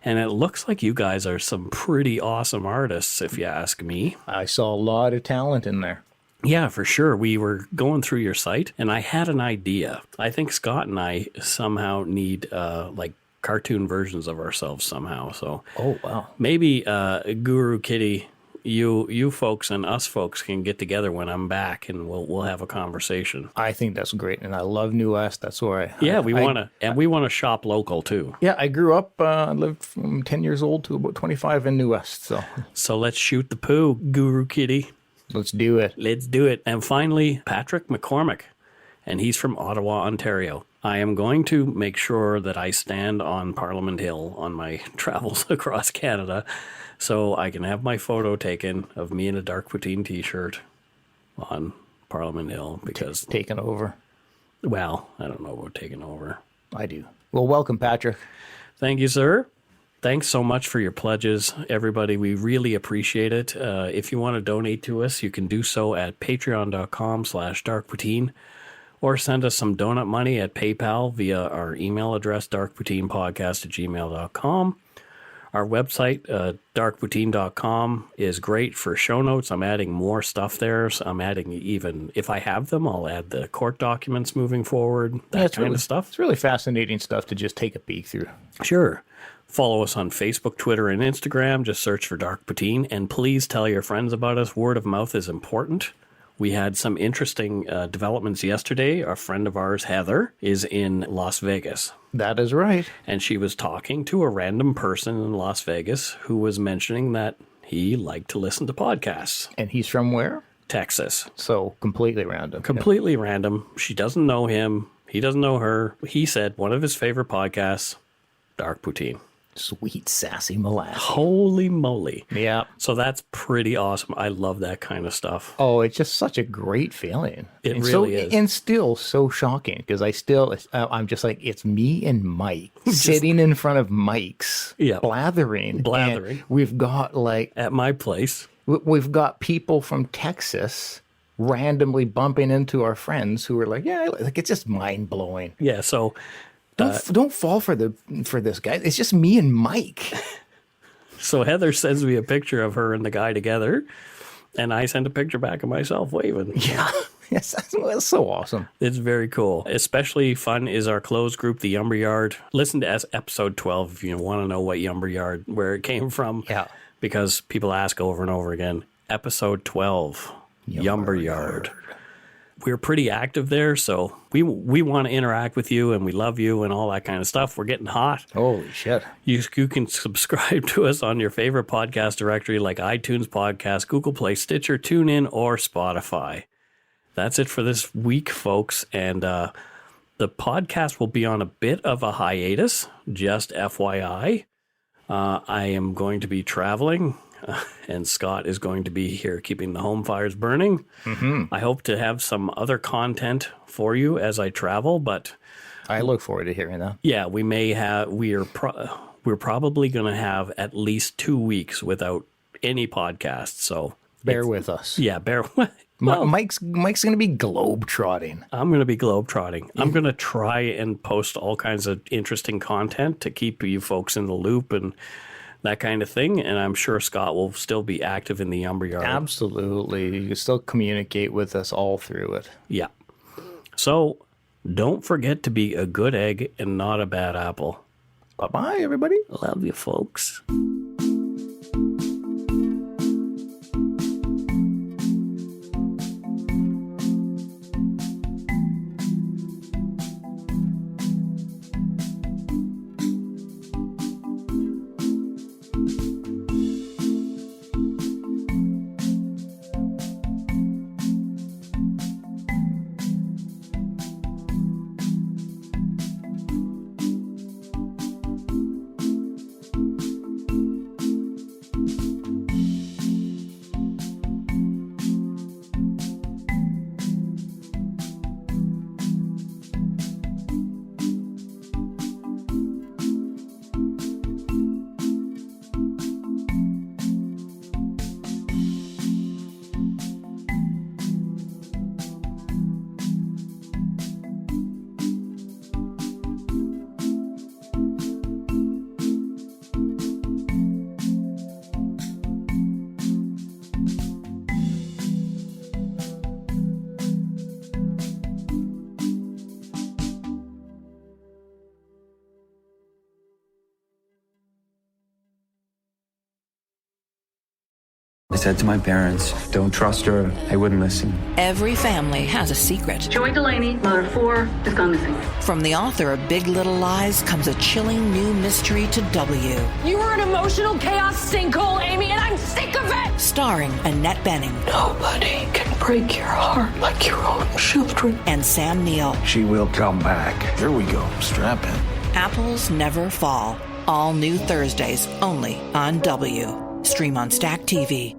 And it looks like you guys are some pretty awesome artists, if you ask me. I saw a lot of talent in there. Yeah, for sure. We were going through your site, and I had an idea. I think Scott and I somehow need, cartoon versions of ourselves somehow. So, Oh, wow. maybe Guru Kitty, you folks and us folks can get together when I'm back, and we'll have a conversation. I think that's great, and I love New West. That's where We want to shop local too. Yeah, I grew up, I lived from 10 years old to about 25 in New West, So let's shoot the poo, Guru Kitty. let's do it. Let's do it. And finally, Patrick McCormick, and he's from Ottawa, Ontario. I am going to make sure that I stand on Parliament Hill on my travels across Canada so I can have my photo taken of me in a dark poutine t-shirt on Parliament Hill because, Taken over. well, I don't know about taking over. I do. Well, welcome, Patrick. Thank you, sir. Thanks so much for your pledges, everybody. We really appreciate it. If you want to donate to us, you can do so at patreon.com/darkpoutine or send us some donut money at PayPal via our email address, darkpoutine@gmail.com. Our website, darkpoutine.com, is great for show notes. I'm adding more stuff there. So I'm adding even, if I have them, I'll add the court documents moving forward, that kind of stuff. It's really fascinating stuff to just take a peek through. Sure. Follow us on Facebook, Twitter, and Instagram. Just search for Dark Poutine. And please tell your friends about us. Word of mouth is important. We had some interesting developments yesterday. A friend of ours, Heather, is in Las Vegas. That is right. And she was talking to a random person in Las Vegas who was mentioning that he liked to listen to podcasts. And he's from where? Texas. So completely random. Completely random. She doesn't know him. He doesn't know her. He said one of his favorite podcasts, Dark Poutine. Sweet, sassy molasses. Holy moly. Yeah. So that's pretty awesome. I love that kind of stuff. Oh, it's just such a great feeling. It And really is. And still so shocking because I'm just like, it's me and Mike sitting in front of mics, Yeah. blathering. Blathering. And we've got At my place. we've got people from Texas randomly bumping into our friends who are like, yeah, like it's just mind blowing. Yeah, so Don't fall for this guy. It's just me and Mike. so Heather sends me a picture of her and the guy together, and I send a picture back of myself waving. Yeah. Yes, that's so awesome. It's very cool. Especially fun is our closed group, the Yumber Yard. Listen to episode 12 if you want to know what Yumber Yard, where it came from. Yeah. Because people ask over and over again. Episode 12, Yumber Yard. We're pretty active there, so we want to interact with you, and we love you and all that kind of stuff. We're getting hot. Holy shit. You can subscribe to us on your favorite podcast directory like iTunes Podcast, Google Play, Stitcher, TuneIn, or Spotify. That's it for this week, folks. And the podcast will be on a bit of a hiatus, just FYI. I am going to be traveling and Scott is going to be here keeping the home fires burning. I hope to have some other content for you as I travel, but I look forward to hearing that. yeah, we may have. We're probably going to have at least 2 weeks without any podcasts. So Bear with us. yeah, bear. Mike's going to be globe-trotting. I'm going to be globe-trotting. I'm going to try and post all kinds of interesting content to keep you folks in the loop and that kind of thing. And I'm sure Scott will still be active in the Umberyard. Absolutely. You can still communicate with us all through it. Yeah. So don't forget to be a good egg and not a bad apple. Bye-bye, everybody. Love you, folks. I said to my parents, don't trust her. They wouldn't listen. Every family has a secret. Joy Delaney, mother of 4, has gone missing. From the author of Big Little Lies comes a chilling new mystery to W. You were an emotional chaos sinkhole, Amy, and I'm sick of it! Starring Annette Bening. Nobody can break your heart like your own children. And Sam Neill. She will come back. Here we go. Strap in. Apples Never Fall. All new Thursdays, only on W. Stream on Stack TV.